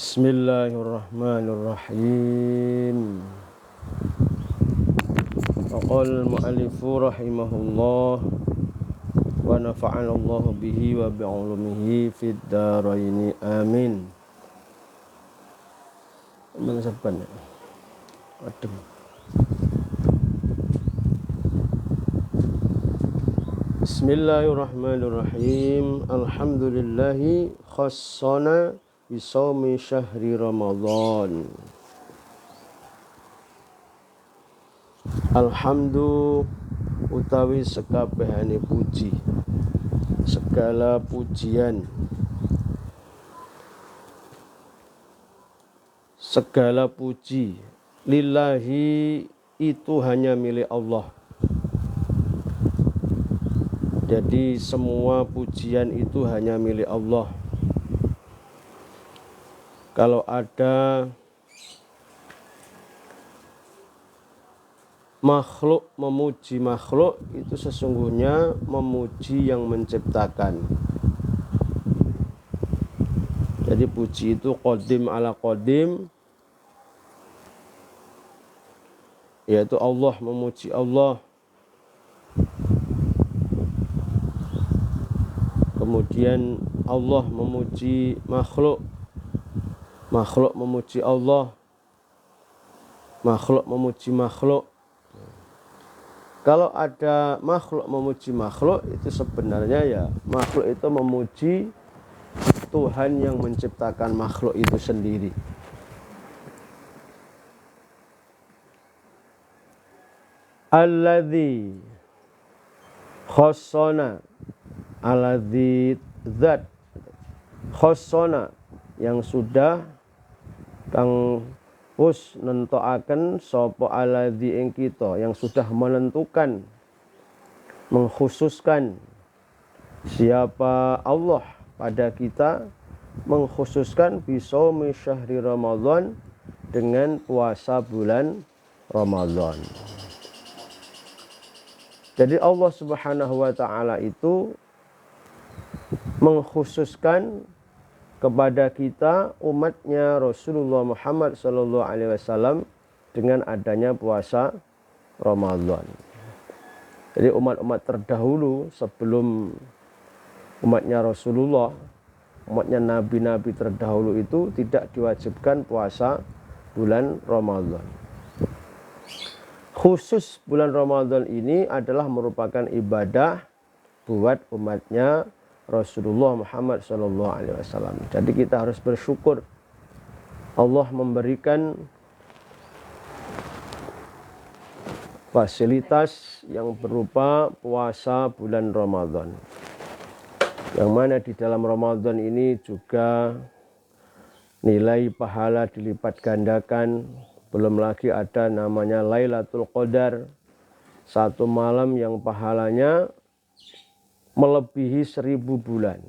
Bismillahirrahmanirrahim. Qala al-mu'allifu rahimahullah wa nafa'ana Allah bihi wa bi'ulumihi fid dharaini amin. Mana saban? Adem. Bismillahirrahmanirrahim. Alhamdulillahi khassana bisawmi syahri Ramadan. Alhamdu utawi sekabehane puji, segala pujian, segala puji lillahi itu hanya milik Allah. Jadi semua pujian itu hanya milik Allah. Kalau ada makhluk memuji makhluk, itu sesungguhnya memuji yang menciptakan. Jadi puji itu qadim ala qadim, yaitu Allah memuji Allah. Kemudian Allah memuji makhluk, makhluk memuji Allah, makhluk memuji makhluk. Kalau ada makhluk memuji makhluk, itu sebenarnya ya makhluk itu memuji Tuhan yang menciptakan makhluk itu sendiri. Alladzi khassana, alladzi zat khassana yang sudah kang us nentokaken sapa alladzi ing kita, yang sudah menentukan, mengkhususkan siapa Allah pada kita, mengkhususkan bisawmi syahri Ramadan dengan puasa bulan Ramadan. Jadi Allah Subhanahu wa taala itu mengkhususkan kepada kita umatnya Rasulullah Muhammad SAW dengan adanya puasa Ramadan. Jadi umat-umat terdahulu sebelum umatnya Rasulullah, umatnya nabi-nabi terdahulu itu tidak diwajibkan puasa bulan Ramadan. Khusus bulan Ramadan ini adalah merupakan ibadah buat umatnya Rasulullah Muhammad SAW. Jadi kita harus bersyukur Allah memberikan fasilitas yang berupa puasa bulan Ramadan, yang mana di dalam Ramadan ini juga nilai pahala dilipat gandakan. Belum lagi ada namanya Lailatul Qadar, satu malam yang pahalanya melebihi 1000 bulan.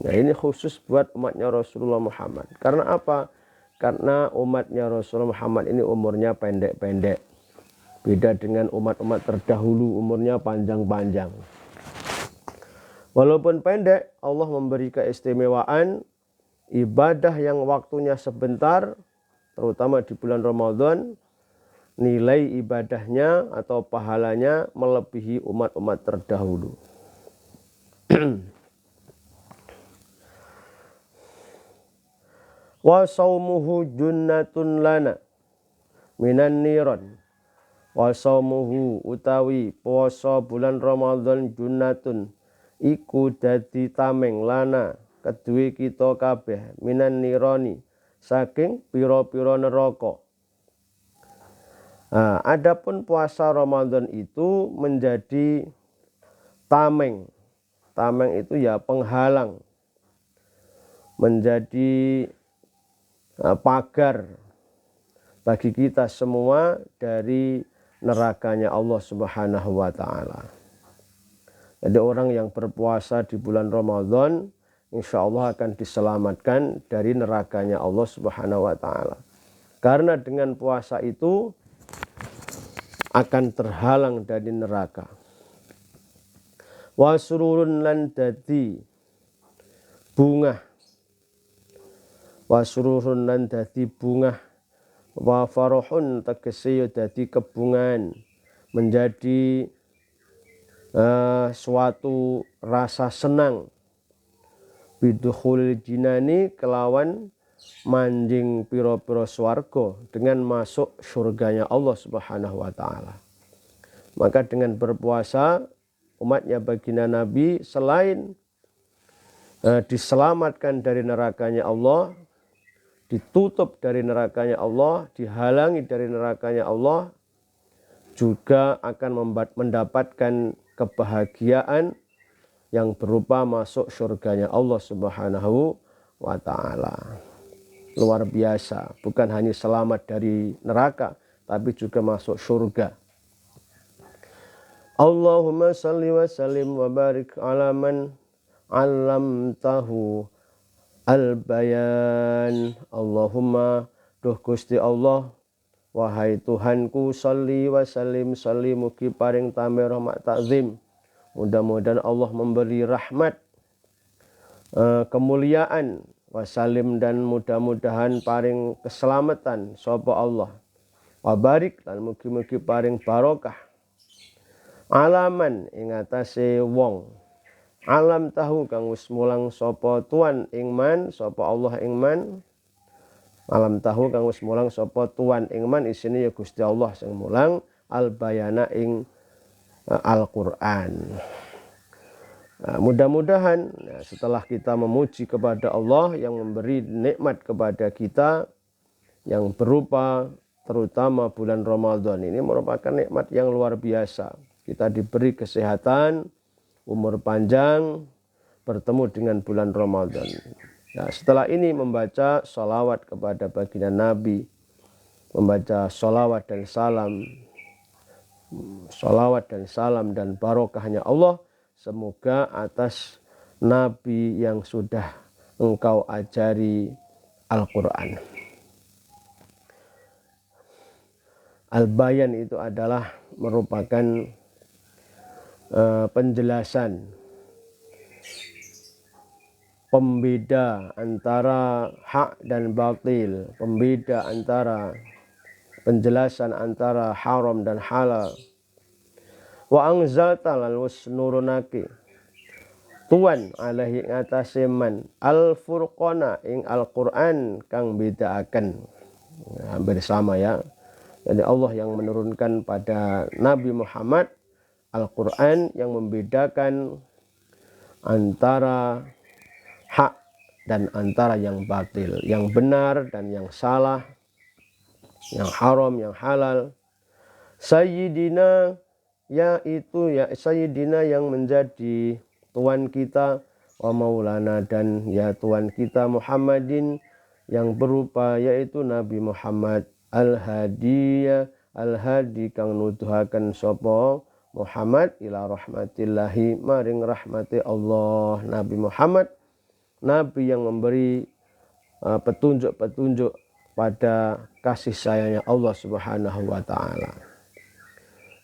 Nah, ini khusus buat umatnya Rasulullah Muhammad. Karena apa? Karena umatnya Rasulullah Muhammad ini umurnya pendek-pendek. Beda dengan umat-umat terdahulu umurnya panjang-panjang. Walaupun pendek, Allah memberi keistimewaan ibadah yang waktunya sebentar, terutama di bulan Ramadan, nilai ibadahnya atau pahalanya melebihi umat-umat terdahulu. Wa saumuhu junnatun lana minan niran. Wa saumuhu utawi puasa bulan Ramadan junnatun iku dadi tameng lana kedue kita kabeh minan nirani saking pira-pira neraka. Nah, adapun puasa Ramadan itu menjadi tameng. Tameng itu ya penghalang, menjadi pagar bagi kita semua dari nerakanya Allah Subhanahu wa taala. Jadi orang yang berpuasa di bulan Ramadan insya Allah akan diselamatkan dari nerakanya Allah Subhanahu wa taala. Karena dengan puasa itu akan terhalang dari neraka. Wa sururun lan dadi bunga wa sururun lan dadi bungah, wa farahun tegese ya dadi kebungan, menjadi suatu rasa senang, bidukhulil jinani kelawan manjing piro-piro swarga, dengan masuk surganya Allah Subhanahu wa taala. Maka dengan berpuasa umatnya baginda Nabi selain diselamatkan dari nerakanya Allah, ditutup dari nerakanya Allah, dihalangi dari nerakanya Allah, juga akan mendapatkan kebahagiaan yang berupa masuk surganya Allah Subhanahu wa taala. Luar biasa, bukan hanya selamat dari neraka, tapi juga masuk surga. Allahumma salli wa sallim wa barik ala man allamtahu al-bayan. Allahumma, duh Gusti Allah, wahai Tuhanku, salli wa sallim, salli mugi paring tamih rahmat takzim. Mudah-mudahan Allah memberi rahmat, kemuliaan, wasalim, dan mudah-mudahan paring keselamatan sapa Allah. Wabarik lan mugi-mugi paring barokah alaman ing atase wong, alam tahu kang wis mulang sapa tuan ingman, sapa Allah ingman. Alam tahu kang wis mulang sapa tuan ingman, isine ya Gusti Allah sing mulang al-bayana ing Al-Qur'an. Nah, mudah-mudahan setelah kita memuji kepada Allah yang memberi nikmat kepada kita yang berupa terutama bulan Ramadan ini merupakan nikmat yang luar biasa. Kita diberi kesehatan, umur panjang, bertemu dengan bulan Ramadan. Nah, setelah ini membaca sholawat kepada baginda Nabi, membaca sholawat dan salam dan barokahnya Allah semoga atas Nabi yang sudah engkau ajari Al-Quran. Al-Bayan itu adalah merupakan penjelasan, pembeda antara hak dan batil, pembeda antara penjelasan antara haram dan halal. Wa anzalta lan wis nurunake Tuhan alaihi ngatasi man al-furqana ing Al-Quran kang bedaaken. Hampir sama ya. Jadi Allah yang menurunkan pada Nabi Muhammad Al-Quran yang membedakan antara hak dan antara yang batil, yang benar dan yang salah, yang haram, yang halal. Sayyidina, yaitu ya Sayyidina yang menjadi Tuhan kita, wa maulana, dan ya Tuhan kita Muhammadin yang berupa yaitu Nabi Muhammad al-hadiyah, al-hadi kang nuduhaken sapa Muhammad ila rahmatillahi maring rahmati Allah. Nabi Muhammad, Nabi yang memberi petunjuk-petunjuk pada kasih sayangnya Allah Subhanahu wa ta'ala.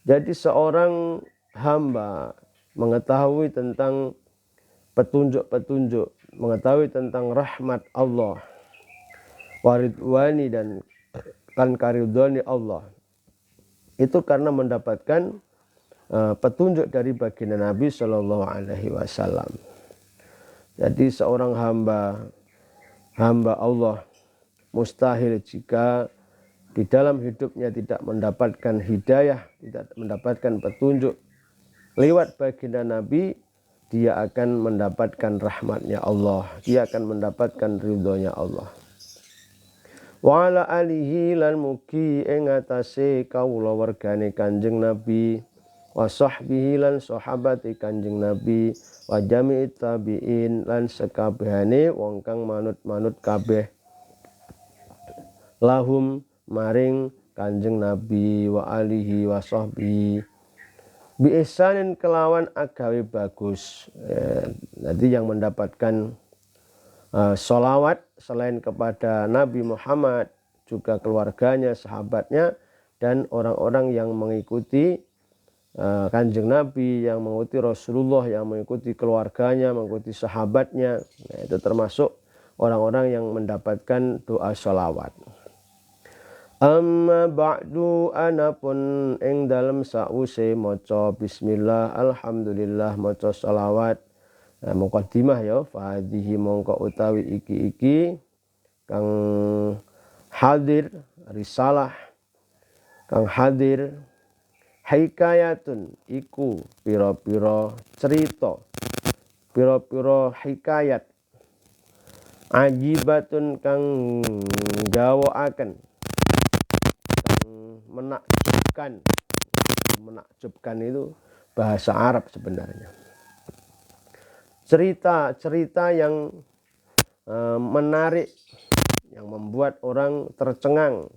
Jadi seorang hamba mengetahui tentang petunjuk-petunjuk, mengetahui tentang rahmat Allah, waridwani, dan karidhani Allah, itu karena mendapatkan petunjuk dari baginda Nabi Shallallahu Alaihi Wasallam. Jadi seorang hamba Allah mustahil jika di dalam hidupnya tidak mendapatkan hidayah, tidak mendapatkan petunjuk lewat baginda Nabi, dia akan mendapatkan rahmatnya Allah, dia akan mendapatkan ridhonya Allah. Wa ala alihi lan mugi ing atase kawula wargane Kanjeng Nabi, wa sahbihi lan sahabate Kanjeng Nabi, wa jami'it tabi'in lan sekabehane wong kang manut-manut kabeh lahum maring Kanjeng Nabi, wa alihi wa sahbihi bi ihsanin kelawan agawe bagus. Nanti yang mendapatkan sholawat selain kepada Nabi Muhammad juga keluarganya, sahabatnya, dan orang-orang yang mengikuti Kanjeng Nabi, yang mengikuti Rasulullah, yang mengikuti keluarganya, mengikuti sahabatnya. Nah, itu termasuk orang-orang yang mendapatkan doa sholawat. Amma ba'du anapun ing dalem sause maca bismillah alhamdulillah maca sholawat. Muqaddimah ya, fadhihi mongko utawi iki kang hadir risalah kang hadir hikayatun iku pira-pira cerita pira-pira hikayat ajibatun kang gawakaken kang menakjubkan itu bahasa Arab sebenarnya. Cerita-cerita yang menarik, yang membuat orang tercengang.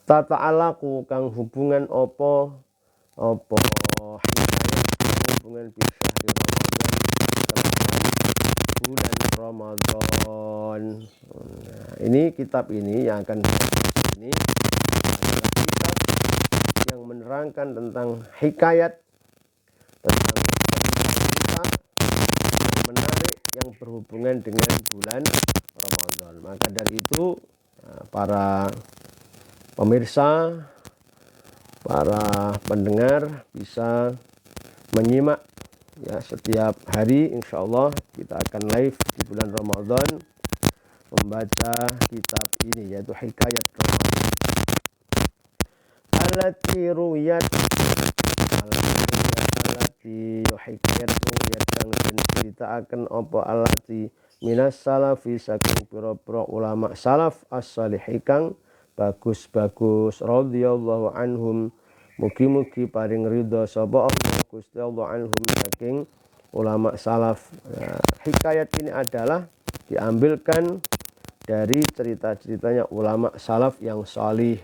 Tata'alaku kang hubungan opo hubungan bisyahri bulan Ramadan. Nah, ini kitab ini yang akan ini adalah kitab yang menerangkan tentang hikayat, tentang cerita menarik yang berhubungan dengan bulan Ramadan. Maka dari itu para pemirsa, para pendengar bisa menyimak ya setiap hari, insya Allah kita akan live di bulan Ramadan membaca kitab ini, yaitu Hikayat Ramadan. Allati ruwiyat allati hikayat ruwiyat kang den critakake apa allati minas salafi saking pira-pira ulama salaf as-salih kang bagus-bagus radhiyallahu anhum, mugi-mugi paring ridha sapa Allah Gusti Allah anhum saking ulama salaf. Hikayat ini adalah diambilkan dari cerita-ceritanya ulama salaf yang salih,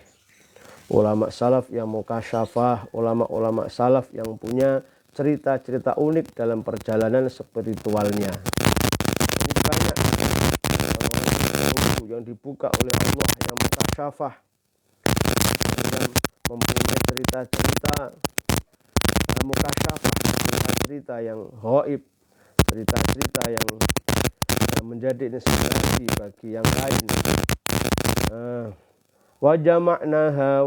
ulama salaf yang mukasyafah, ulama-ulama salaf yang punya cerita-cerita unik dalam perjalanan spiritualnya. Ini banyak yang dibuka oleh Allah yang mukasyafah, yang mempunyai cerita-cerita mukasyafah, cerita-cerita yang ghaib, cerita-cerita yang menjadi inspirasi bagi yang lain. Wa jama'naha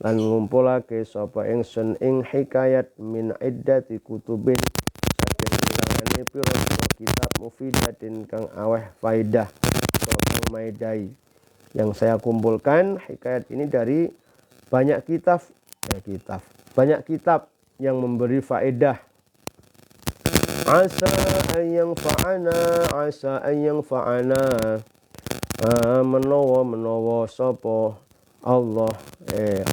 lan ngumpulake sapa ingsun ing hikayat min iddati kutubin saking ilangane pira-pira kitab mufidatin kang aweh faidah sapa maidai. Yang saya kumpulkan hikayat ini dari banyak kitab yang memberi faedah. Asa an yanfa'ana menawa sapa Allah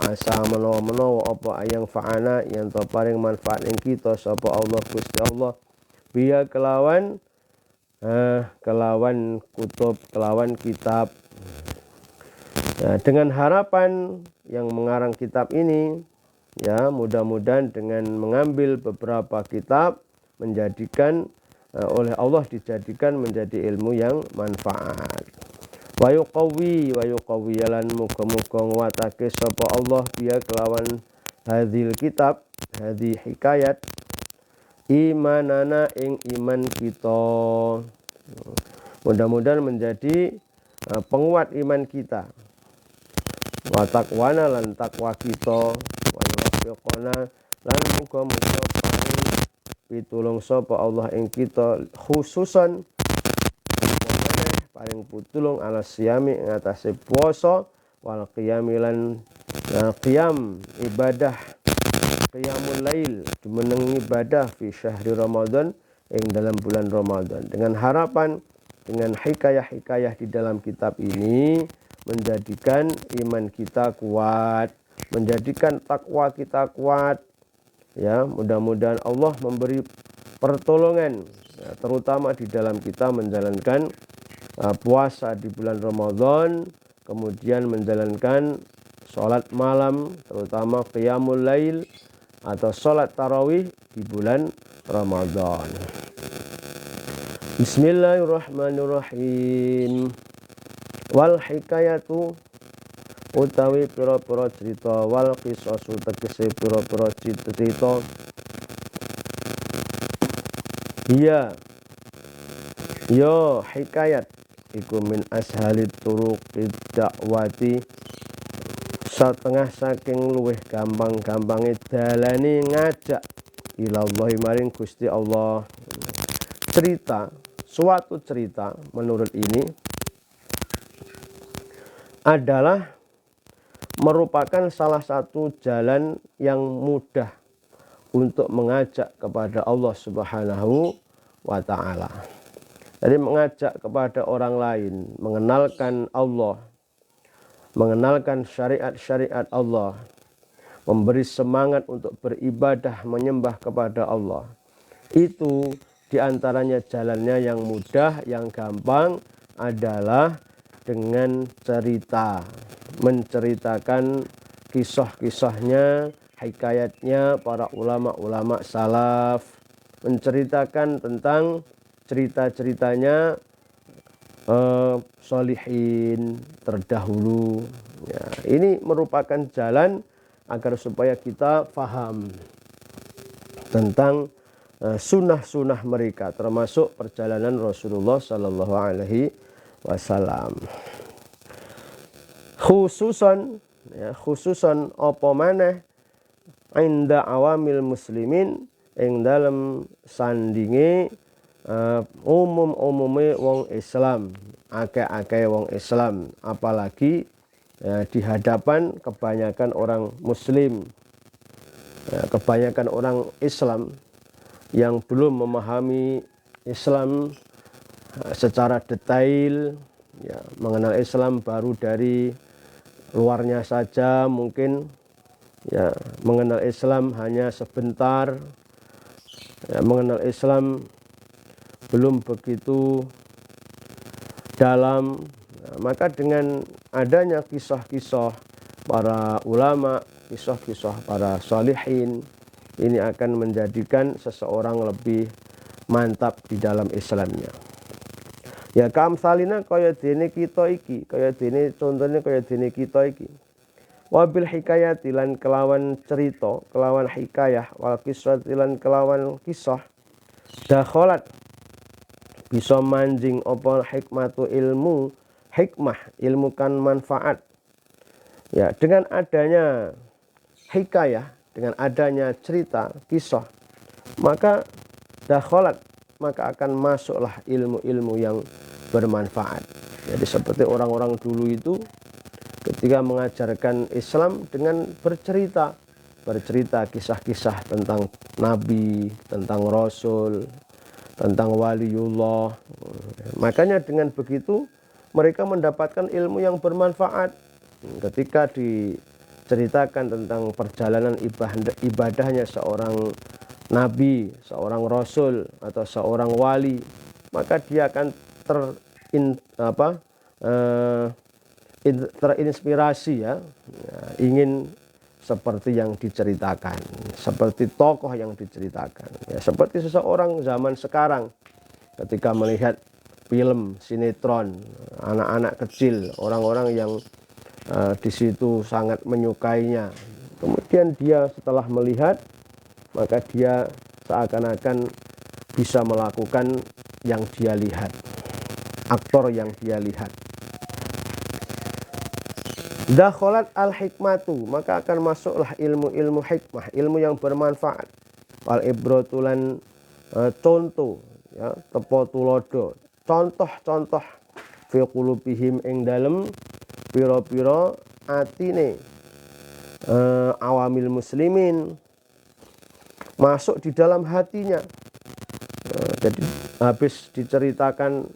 asa menawa apa ayang fa'ana yang to paring manfaat ing kita sapa Allah Gusti Allah biya kelawan kutub kelawan kitab. Dengan harapan yang mengarang kitab ini ya, mudah-mudahan dengan mengambil beberapa kitab menjadikan oleh Allah dijadikan menjadi ilmu yang manfaat. Wa yuqawwi lan muga-muga nguwatake sapa Allah biya kelawan hadhil kitab hadhi hikayat imanana ing iman kita. Mudah-mudahan menjadi penguat iman kita. Wa taqwana lan takwa kita, wa yuwaffiqana lan muga-muga pitulung sapa Allah ing kita khususan paling pitulung ala siyami ing atase puasa wal qiyamilan qiyam ibadah qiyamul lail jumeneng ibadah fi syahri Ramadan ing dalam bulan Ramadan. Dengan harapan dengan hikayah-hikayah di dalam kitab ini menjadikan iman kita kuat, menjadikan takwa kita kuat. Ya, mudah-mudahan Allah memberi pertolongan ya, terutama di dalam kita menjalankan puasa di bulan Ramadan, kemudian menjalankan sholat malam, terutama qiyamul lail atau sholat tarawih di bulan Ramadan. Bismillahirrahmanirrahim. Wal hikayatu utawi pira-pira cerita wal qisasu tegese pira-pira cerita iya Yo hikayat iku min ashalit turuqid dakwati, setengah saking luweh gampang-gampange dalane ngajak ilallahi maring Gusti Allah. Suatu cerita menurut ini adalah merupakan salah satu jalan yang mudah untuk mengajak kepada Allah Subhanahu wa Ta'ala. Jadi mengajak kepada orang lain, mengenalkan Allah, mengenalkan syariat-syariat Allah, memberi semangat untuk beribadah, menyembah kepada Allah. Itu diantaranya jalannya yang mudah, yang gampang adalah dengan cerita, menceritakan kisah-kisahnya, hikayatnya para ulama-ulama salaf, menceritakan tentang cerita-ceritanya solihin terdahulu. Ya, ini merupakan jalan agar supaya kita paham tentang sunnah-sunnah mereka, termasuk perjalanan Rasulullah Sallallahu Alaihi Wasallam. Khususan apa maneh inda awamil muslimin, ing dalam sandinge umume wong Islam, akeh-akeh wong Islam, apalagi di hadapan kebanyakan orang muslim, kebanyakan orang Islam yang belum memahami Islam secara detail, ya, mengenal Islam baru dari luarnya saja, mungkin ya mengenal Islam hanya sebentar, ya, mengenal Islam belum begitu dalam. Maka dengan adanya kisah-kisah para ulama, kisah-kisah para sholihin, ini akan menjadikan seseorang lebih mantap di dalam Islamnya. Ya kamsalina kaya dene kita iki, kaya dene contohnya kaya dene kita iki. Wabil hikayat lan kelawan cerita, kelawan hikayah, wal kisah lan kelawan kisah, dakholat bisa manjing apa hikmatu ilmu, hikmah ilmu kan manfaat. Ya, dengan adanya hikayah, dengan adanya cerita, kisah, maka dakholat, maka akan masuklah ilmu-ilmu yang bermanfaat. Jadi seperti orang-orang dulu itu ketika mengajarkan Islam dengan bercerita kisah-kisah tentang Nabi, tentang Rasul, tentang waliullah. Makanya dengan begitu mereka mendapatkan ilmu yang bermanfaat. Ketika diceritakan tentang perjalanan ibadahnya seorang nabi, seorang rasul atau seorang wali, maka dia akan terinspirasi, ya, ingin seperti yang diceritakan, seperti tokoh yang diceritakan, ya, seperti seseorang zaman sekarang ketika melihat film sinetron anak-anak kecil, orang-orang yang di situ sangat menyukainya, kemudian dia setelah melihat, maka dia seakan-akan bisa melakukan yang dia lihat, aktor yang dia lihat. Dakholat al-hikmatu, maka akan masuklah ilmu-ilmu hikmah, ilmu yang bermanfaat. Wal ibrotulan contoh, ya, tepo tulodo, contoh-contoh fi qulubihim ing dalem pira-pira atine awamil muslimin, masuk di dalam hatinya. Jadi habis diceritakan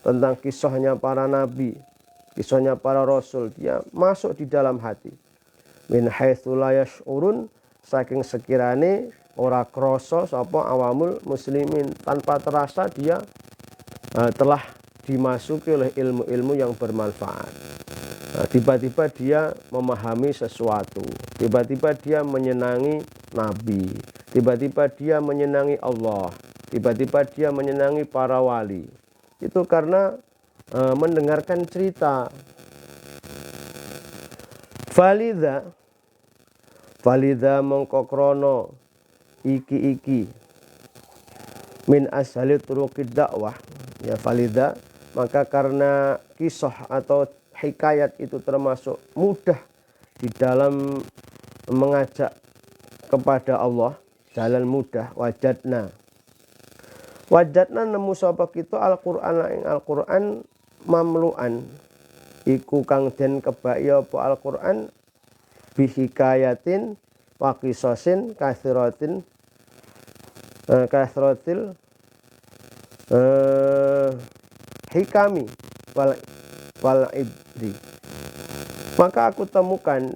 tentang kisahnya para nabi, kisahnya para rasul, dia masuk di dalam hati. Min haitsu la yash'urun, saking sekirane ora krasa sapa awamul muslimin, tanpa terasa dia telah dimasuki oleh ilmu-ilmu yang bermanfaat. Tiba-tiba dia memahami sesuatu, tiba-tiba dia menyenangi nabi, tiba-tiba dia menyenangi Allah, tiba-tiba dia menyenangi para wali. Itu karena mendengarkan cerita. Validha mongko krono iki min ashalit turuqid dakwah, Ya falida, maka karena kisah atau hikayat itu termasuk mudah di dalam mengajak kepada Allah, jalan mudah. Wajadna nemu sapa kita Al-Qur'an ing Al-Qur'an mamlu'an iku kang den kebaki apa Al-Qur'an bihikayatin wa qisasin kathratil hikami wal ibdi. Maka aku temukan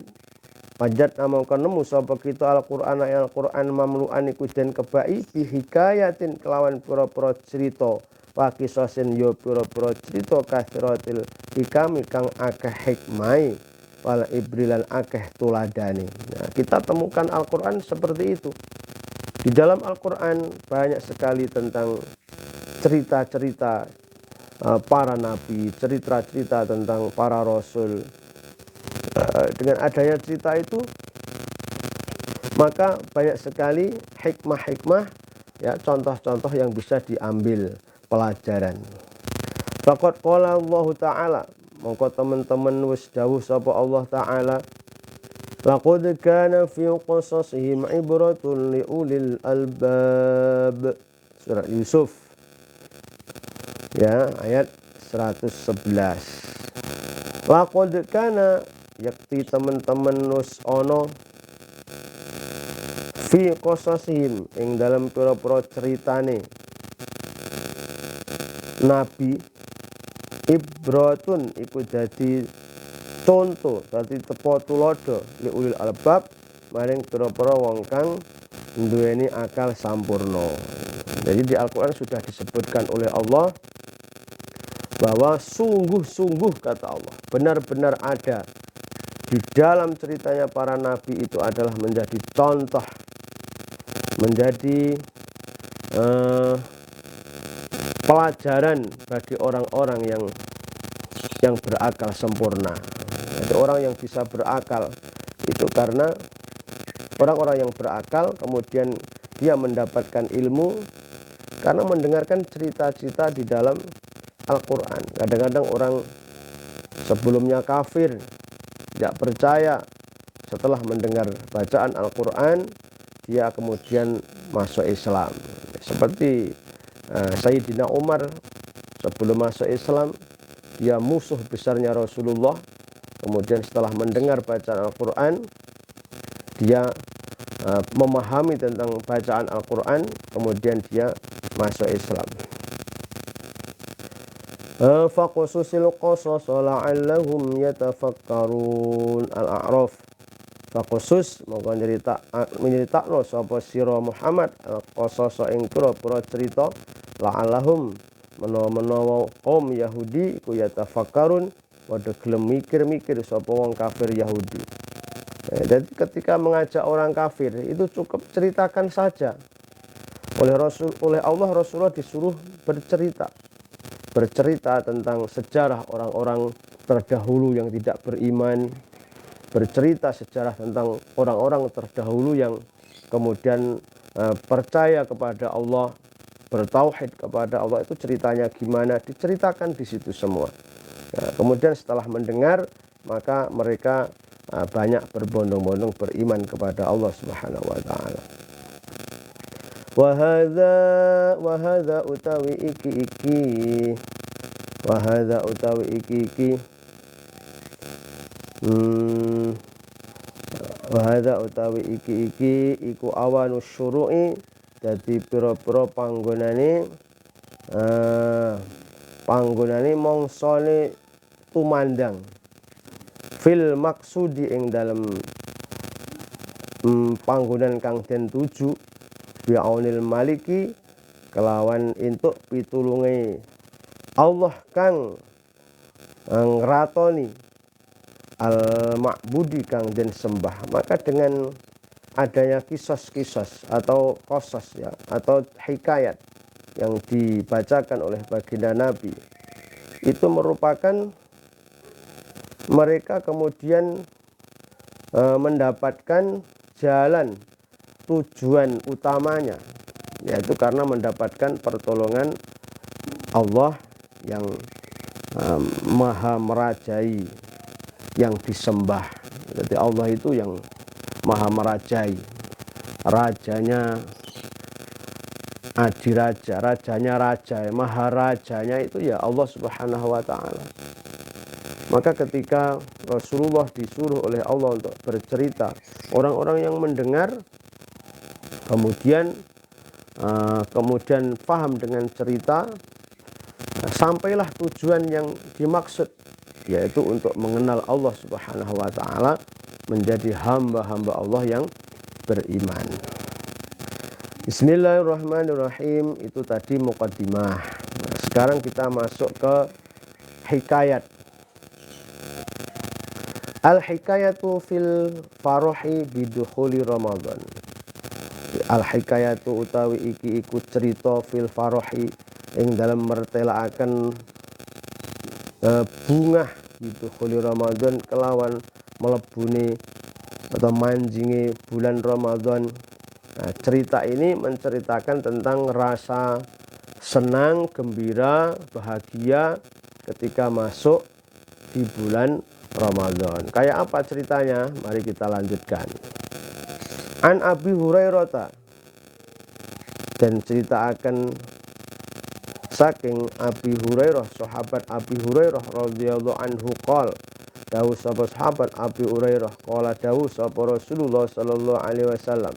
wajad amangka nemu sapa kita Al-Qur'an mamlu'an iku den kebaki bihikayatin kelawan pira-pira cerita wa qisasin yo pira-pira cerita kathratil hikami kang akeh hikmah wal ibrilan akeh tuladane. Nah, kita temukan Al-Qur'an seperti itu. Di dalam Al-Qur'an banyak sekali tentang cerita-cerita para nabi, cerita-cerita tentang para rasul. Dengan adanya cerita itu, maka banyak sekali hikmah-hikmah, ya, contoh-contoh yang bisa diambil pelajaran. Faqad qala Allah Ta'ala, mongko teman-teman wis dawuh sapa Allah Ta'ala, laqad kana fi qasasihim ibratun liulil albab. Surat Yusuf, ya, ayat 111. Laqad kana, yakti teman-teman wis ana fi qasasihim ing dalam pira-pira ceritane nabi, ibratun iku dadi contoh, dadi tepo tulodo li ulil albab maring pira-pira wong kang duweni akal sampurna. Jadi di Al-Qur'an sudah disebutkan oleh Allah bahwa sungguh-sungguh, kata Allah, benar-benar ada di dalam ceritanya para nabi itu adalah menjadi contoh, menjadi pelajaran bagi orang-orang yang berakal sempurna. Jadi orang yang bisa berakal itu karena orang-orang yang berakal kemudian dia mendapatkan ilmu karena mendengarkan cerita-cerita di dalam Al-Quran. Kadang-kadang orang sebelumnya kafir, tidak percaya, setelah mendengar bacaan Al-Quran dia kemudian masuk Islam. Seperti Sayyidina Umar, sebelum masuk Islam dia musuh besarnya Rasulullah, kemudian setelah mendengar bacaan Al-Quran dia memahami tentang bacaan Al-Quran, kemudian dia masuk Islam. Faqsusil qasas la'allahum yatafakkarun. Al-A'raf. Faqsus mongko nyeritakno sapa sira Muhammad al-qasas ing pira-pira cerita la'allahum menawa kaum Yahudi iku yatafakkarun padha gelem mikir-mikir sapa wong kafir Yahudi. Jadi ketika mengajak orang kafir itu cukup ceritakan saja. Oleh Allah Rasulullah disuruh bercerita tentang sejarah orang-orang terdahulu yang tidak beriman, bercerita sejarah tentang orang-orang terdahulu yang kemudian percaya kepada Allah, bertauhid kepada Allah. Itu ceritanya gimana, diceritakan di situ semua. Nah, kemudian setelah mendengar maka mereka banyak berbondong-bondong beriman kepada Allah Subhanahu wa taala. Wa hadza utawi iki iku awanus syuru'i, dadi pira-pira panggonane mongsone tumandang fil maksudi ing dalam panggonan kang den tuju bi'aunil maliki kelawan entuk pitulunge Allah kang ngratoni al-ma'budi kang den sembah. Maka dengan adanya kisah-kisah atau qasas, ya, atau hikayat yang dibacakan oleh baginda Nabi, itu merupakan mereka kemudian mendapatkan jalan tujuan utamanya, yaitu karena mendapatkan pertolongan Allah yang maha merajai, yang disembah. Jadi Allah itu yang maha merajai, rajanya adiraja, rajanya raja, maharajanya itu ya Allah Subhanahu wa ta'ala. Maka ketika Rasulullah disuruh oleh Allah untuk bercerita, orang-orang yang mendengar kemudian paham dengan cerita, sampailah tujuan yang dimaksud, yaitu untuk mengenal Allah Subhanahu wa ta'ala, menjadi hamba-hamba Allah yang beriman. Bismillahirrahmanirrahim. Itu tadi muqaddimah. Nah, sekarang kita masuk ke hikayat. Al-hikayatu fil farohi bidukhuli Ramadan. Al-hikayatu utawi iki iku cerita fil farohi ing dalam mertelaaken bungah bidukhuli Ramadan kelawan melebuni atau manjingi bulan Ramadan. Nah, cerita ini menceritakan tentang rasa senang, gembira, bahagia ketika masuk di bulan Ramadan. Kayak apa ceritanya? Mari kita lanjutkan. An Abi Hurairah, dan cerita akan saking Abi Hurairah, sahabat Abi Hurairah radhiyallahu anhu qol, dawuh sapa sahabat Abi Hurairah, qala dawuh sapa Rasulullah sallallahu alaihi wasallam,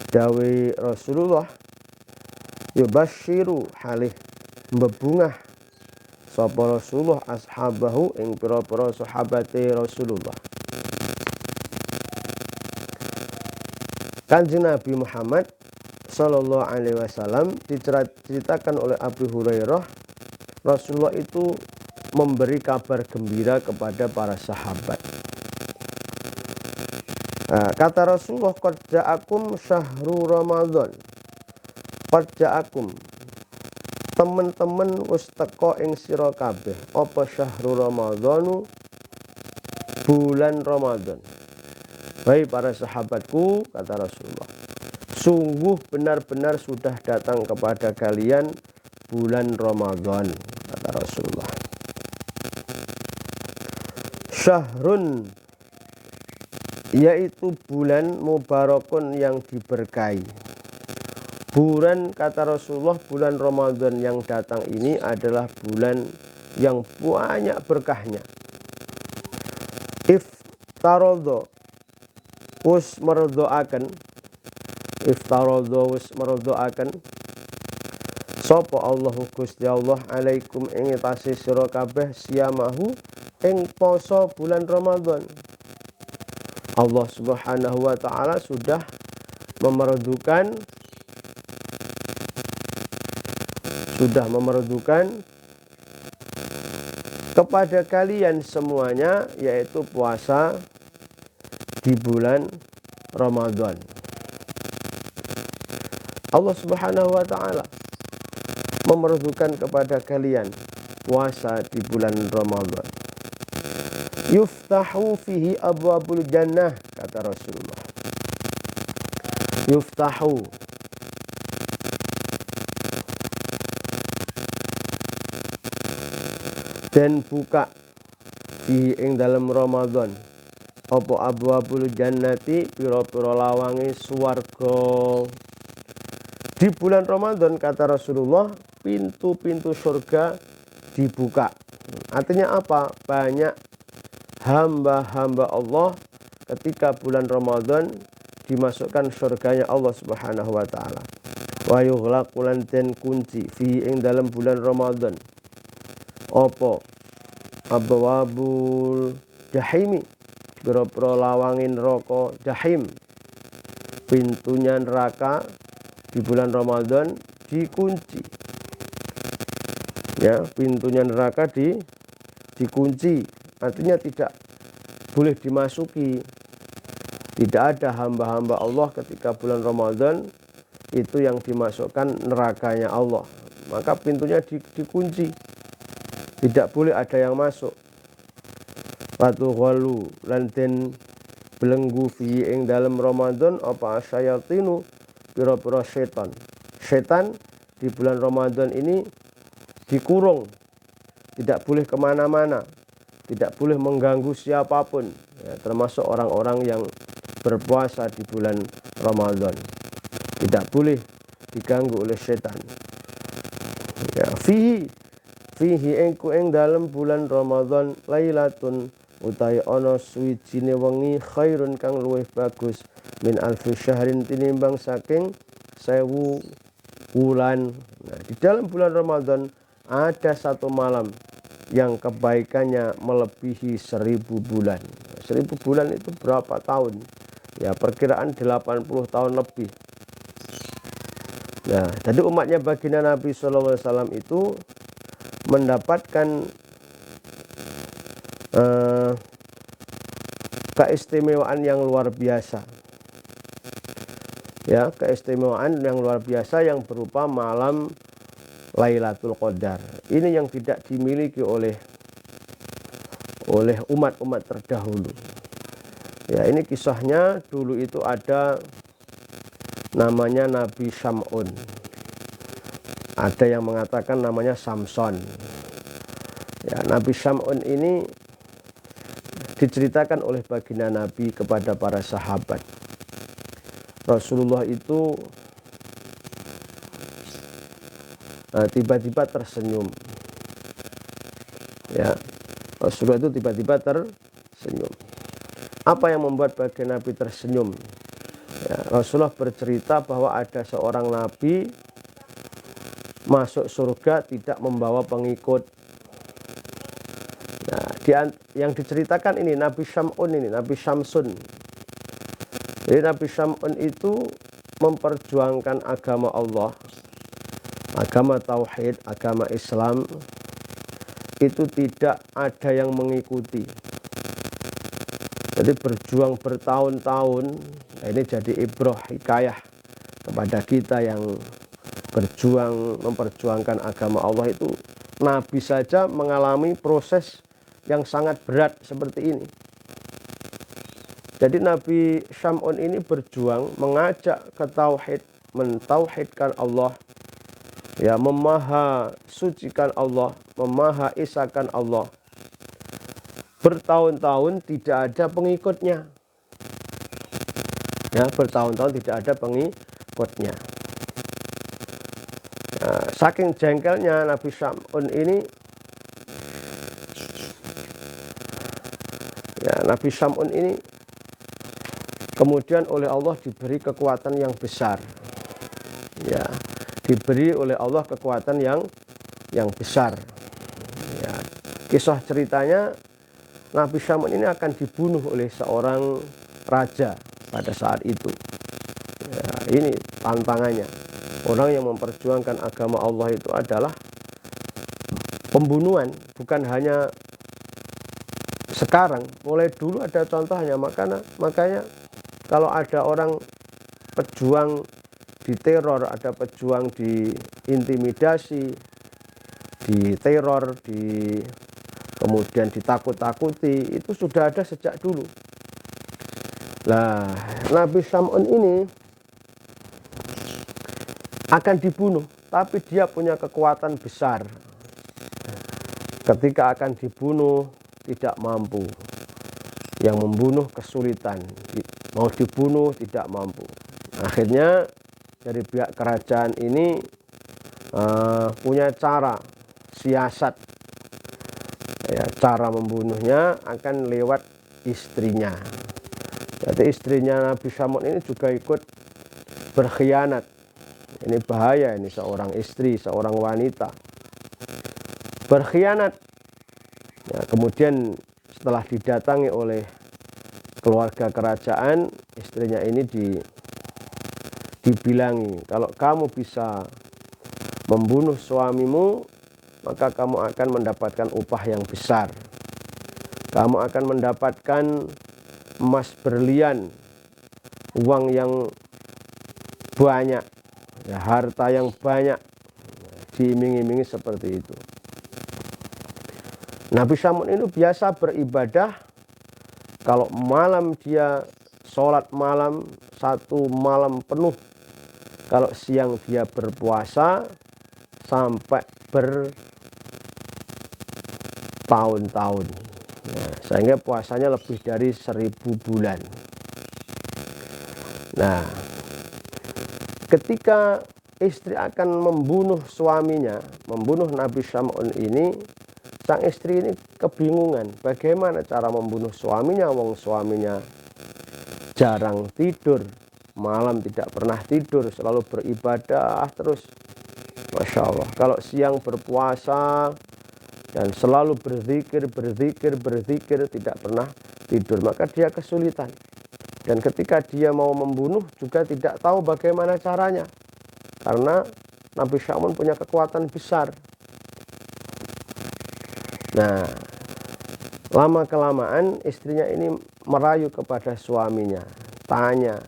dawuh Rasulullah, yubashiru halih mbebungah sapa Rasulullah ashabahu ing pira-pira sahabate Rasulullah. Kanjeng Nabi Muhammad sallallahu alaihi wasallam diceritakan oleh Abu Hurairah, Rasulullah itu memberi kabar gembira kepada para sahabat. Nah, kata Rasulullah, qad ja'akum syahru Ramadan. Qad ja'akum, temen-temen wis teka ing sira kabeh apa syahrul Ramadhanu, bulan Ramadan. Hai para sahabatku, kata Rasulullah, sungguh benar-benar sudah datang kepada kalian bulan Ramadan, kata Rasulullah. Syahrun, yaitu bulan mubarakun yang diberkahi. Bulan, kata Rasulullah, bulan Ramadan yang datang ini adalah bulan yang banyak berkahnya. Iftarodho us merdoakan, iftarodho us merdoakan sapa Allahu Gusti Allah alaikum ing atase sira kabeh siyamahu ing poso bulan Ramadan. Allah Subhanahu wa ta'ala sudah memerdukan kepada kalian semuanya, yaitu puasa di bulan Ramadan. Allah Subhanahu wa ta'ala memerdukan kepada kalian puasa di bulan Ramadan. Yuftahu fihi abwabul jannah, kata Rasulullah. Yuftahu, dan buka di ing dalam Ramadan apa abwabul jannati, pira-pira lawange swarga. Di bulan Ramadan, kata Rasulullah, pintu-pintu surga dibuka. Artinya apa? Banyak hamba-hamba Allah ketika bulan Ramadan dimasukkan surganya Allah Subhanahu wa ta'ala. Wa yughlaqu lan den kunci fi ing dalam bulan Ramadan apa abwabul jahimi, pira-pira lawangin neraka jahim. Pintunya neraka di bulan Ramadan dikunci. Ya, pintunya neraka dikunci. Artinya tidak boleh dimasuki. Tidak ada hamba-hamba Allah ketika bulan Ramadan itu yang dimasukkan nerakanya Allah. Maka pintunya dikunci. Tidak boleh ada yang masuk. Watu ghalu lan den belenggu fi ing dalam Ramadan apa syayatinu, pira-pira setan. Setan di bulan Ramadan ini dikurung, tidak boleh kemana-mana, tidak boleh mengganggu siapapun, ya, termasuk orang-orang yang berpuasa di bulan Ramadan. Tidak boleh diganggu oleh setan. Ya, fihi ing dalam bulan Ramadan lailatun utawi ana suwijine wengi khairun kang luwih bagus min alfi syahrin tinimbang saking 1000 bulan. Nah, di dalam bulan Ramadan ada satu malam yang kebaikannya melebihi 1000 bulan. 1000 bulan itu berapa tahun? Ya, perkiraan 80 tahun lebih. Nah, jadi umatnya baginda Nabi SAW itu mendapatkan keistimewaan yang luar biasa. Ya, keistimewaan yang luar biasa yang berupa malam Lailatul Qadar. Ini yang tidak dimiliki oleh umat-umat terdahulu. Ya, ini kisahnya dulu itu ada namanya Nabi Syam'un. Ada yang mengatakan namanya Samson. Ya, Nabi Syam'un ini diceritakan oleh baginda Nabi kepada para sahabat. Rasulullah itu tiba-tiba tersenyum. Ya, Rasulullah itu tiba-tiba tersenyum. Apa yang membuat baginda Nabi tersenyum? Ya, Rasulullah bercerita bahwa ada seorang nabi masuk surga tidak membawa pengikut. Nah, yang diceritakan ini Nabi Syam'un ini, Nabi Syamsun. Jadi Nabi Syam'un itu memperjuangkan agama Allah, agama tauhid, agama Islam, itu tidak ada yang mengikuti. Jadi berjuang bertahun-tahun. Nah, ini jadi ibrah, hikayah kepada kita yang berjuang memperjuangkan agama Allah itu. Nabi saja mengalami proses yang sangat berat seperti ini. Jadi Nabi Syam'un ini berjuang mengajak ke tauhid, mentauhidkan Allah, ya, memaha sucikan Allah, memaha isakan Allah. Bertahun-tahun tidak ada pengikutnya. Ya, bertahun-tahun tidak ada pengikutnya. Nah, saking jengkelnya Nabi Syam'un ini, ya, Nabi Syam'un ini kemudian oleh Allah diberi kekuatan yang besar. Ya, diberi oleh Allah kekuatan yang besar. Ya, kisah ceritanya Nabi Syam'un ini akan dibunuh oleh seorang raja pada saat itu. Ya, ini tantangannya. Orang yang memperjuangkan agama Allah itu adalah pembunuhan, bukan hanya sekarang, mulai dulu ada contohnya. Makanya kalau ada orang pejuang diteror, ada pejuang diintimidasi, diteror, kemudian ditakut-takuti, itu sudah ada sejak dulu. Nah, Nabi Syam'un ini akan dibunuh, tapi dia punya kekuatan besar. Ketika akan dibunuh tidak mampu, yang membunuh kesulitan, mau dibunuh tidak mampu. Akhirnya dari pihak kerajaan ini punya cara siasat. Ya, cara membunuhnya akan lewat istrinya. Jadi istrinya Nabi Syam'un ini juga ikut berkhianat. Ini bahaya, ini seorang istri, seorang wanita berkhianat. Ya, kemudian setelah didatangi oleh keluarga kerajaan, istrinya ini dibilangi, kalau kamu bisa membunuh suamimu, maka kamu akan mendapatkan upah yang besar. Kamu akan mendapatkan emas berlian, uang yang banyak, ya, harta yang banyak. Diiming-imingi seperti itu. Nabi Syam'un itu biasa beribadah. Kalau malam dia sholat malam 1 malam penuh. Kalau siang dia berpuasa sampai bertahun-tahun. Nah, sehingga puasanya lebih dari 1000 bulan. Nah, ketika istri akan membunuh suaminya, membunuh Nabi Syam'un ini, sang istri ini kebingungan bagaimana cara membunuh suaminya, wong suaminya jarang tidur, malam tidak pernah tidur, selalu beribadah terus. Masya Allah, kalau siang berpuasa dan selalu berzikir, tidak pernah tidur, maka dia kesulitan. Dan ketika dia mau membunuh juga tidak tahu bagaimana caranya, karena Nabi Syam'un punya kekuatan besar. Nah, lama-kelamaan istrinya ini merayu kepada suaminya, tanya,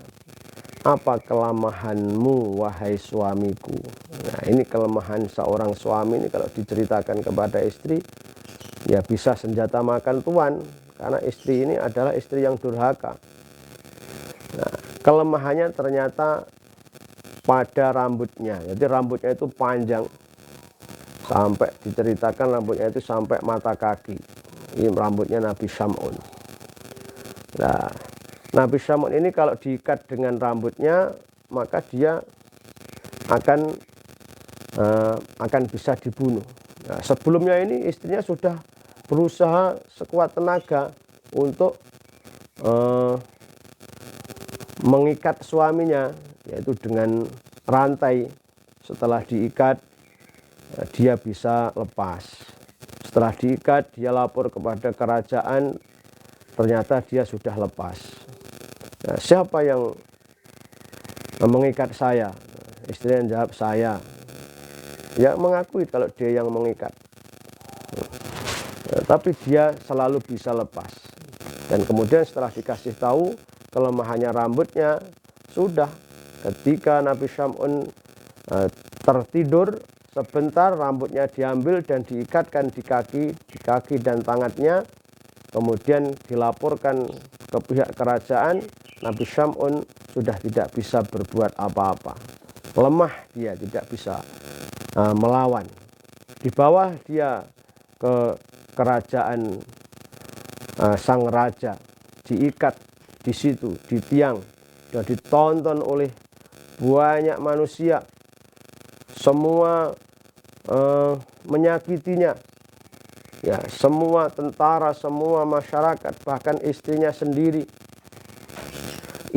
apa kelemahanmu wahai suamiku? Nah, ini kelemahan seorang suami ini kalau diceritakan kepada istri, ya bisa senjata makan tuan, karena istri ini adalah istri yang durhaka. Nah, kelemahannya ternyata pada rambutnya. Jadi rambutnya itu panjang, sampai diceritakan rambutnya itu sampai mata kaki. Ini rambutnya Nabi Syam'un. Nah, Nabi Syam'un ini kalau diikat dengan rambutnya, maka dia akan bisa dibunuh. Nah, sebelumnya ini istrinya sudah berusaha sekuat tenaga untuk mengikat suaminya, yaitu dengan rantai. Setelah diikat, dia bisa lepas. Setelah diikat, dia lapor kepada kerajaan, ternyata dia sudah lepas. Nah, siapa yang mengikat saya? Istrinya jawab, saya. Ya, mengakui kalau dia yang mengikat. Nah, tapi dia selalu bisa lepas. Dan kemudian setelah dikasih tahu kelemahannya rambutnya, sudah, ketika Nabi Syam'un tertidur sebentar, rambutnya diambil dan diikatkan di kaki dan tangannya, kemudian dilaporkan ke pihak kerajaan. Nabi Syam'un sudah tidak bisa berbuat apa-apa, lemah, dia tidak bisa melawan. Dibawa dia ke kerajaan sang raja, diikat di situ, di tiang, dan ditonton oleh banyak manusia. Semua menyakitinya, ya, semua tentara, semua masyarakat, bahkan istrinya sendiri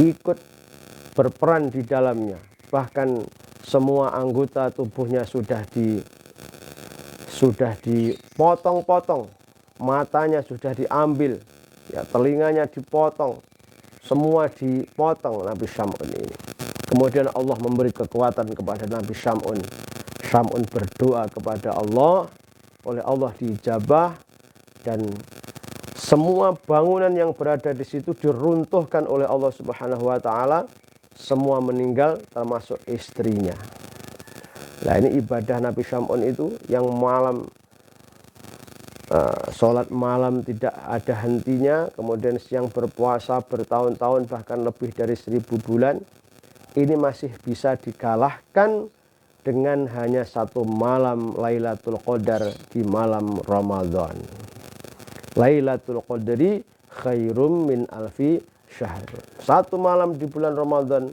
ikut berperan di dalamnya. Bahkan semua anggota tubuhnya sudah dipotong-potong, matanya sudah diambil, ya, telinganya dipotong, semua dipotong Nabi Syam'un ini. Kemudian Allah memberi kekuatan kepada Nabi Syam'un. Syam'un berdoa kepada Allah, oleh Allah diijabah, dan semua bangunan yang berada di situ diruntuhkan oleh Allah Subhanahu wa taala, semua meninggal termasuk istrinya. Nah, ini ibadah Nabi Syam'un itu yang malam, sholat malam tidak ada hentinya, kemudian siang berpuasa bertahun-tahun, bahkan lebih dari 1000 bulan. Ini masih bisa dikalahkan dengan hanya satu malam Lailatul Qadar di malam Ramadan. Lailatul Qadri khairum min alfi syahr. Satu malam di bulan Ramadan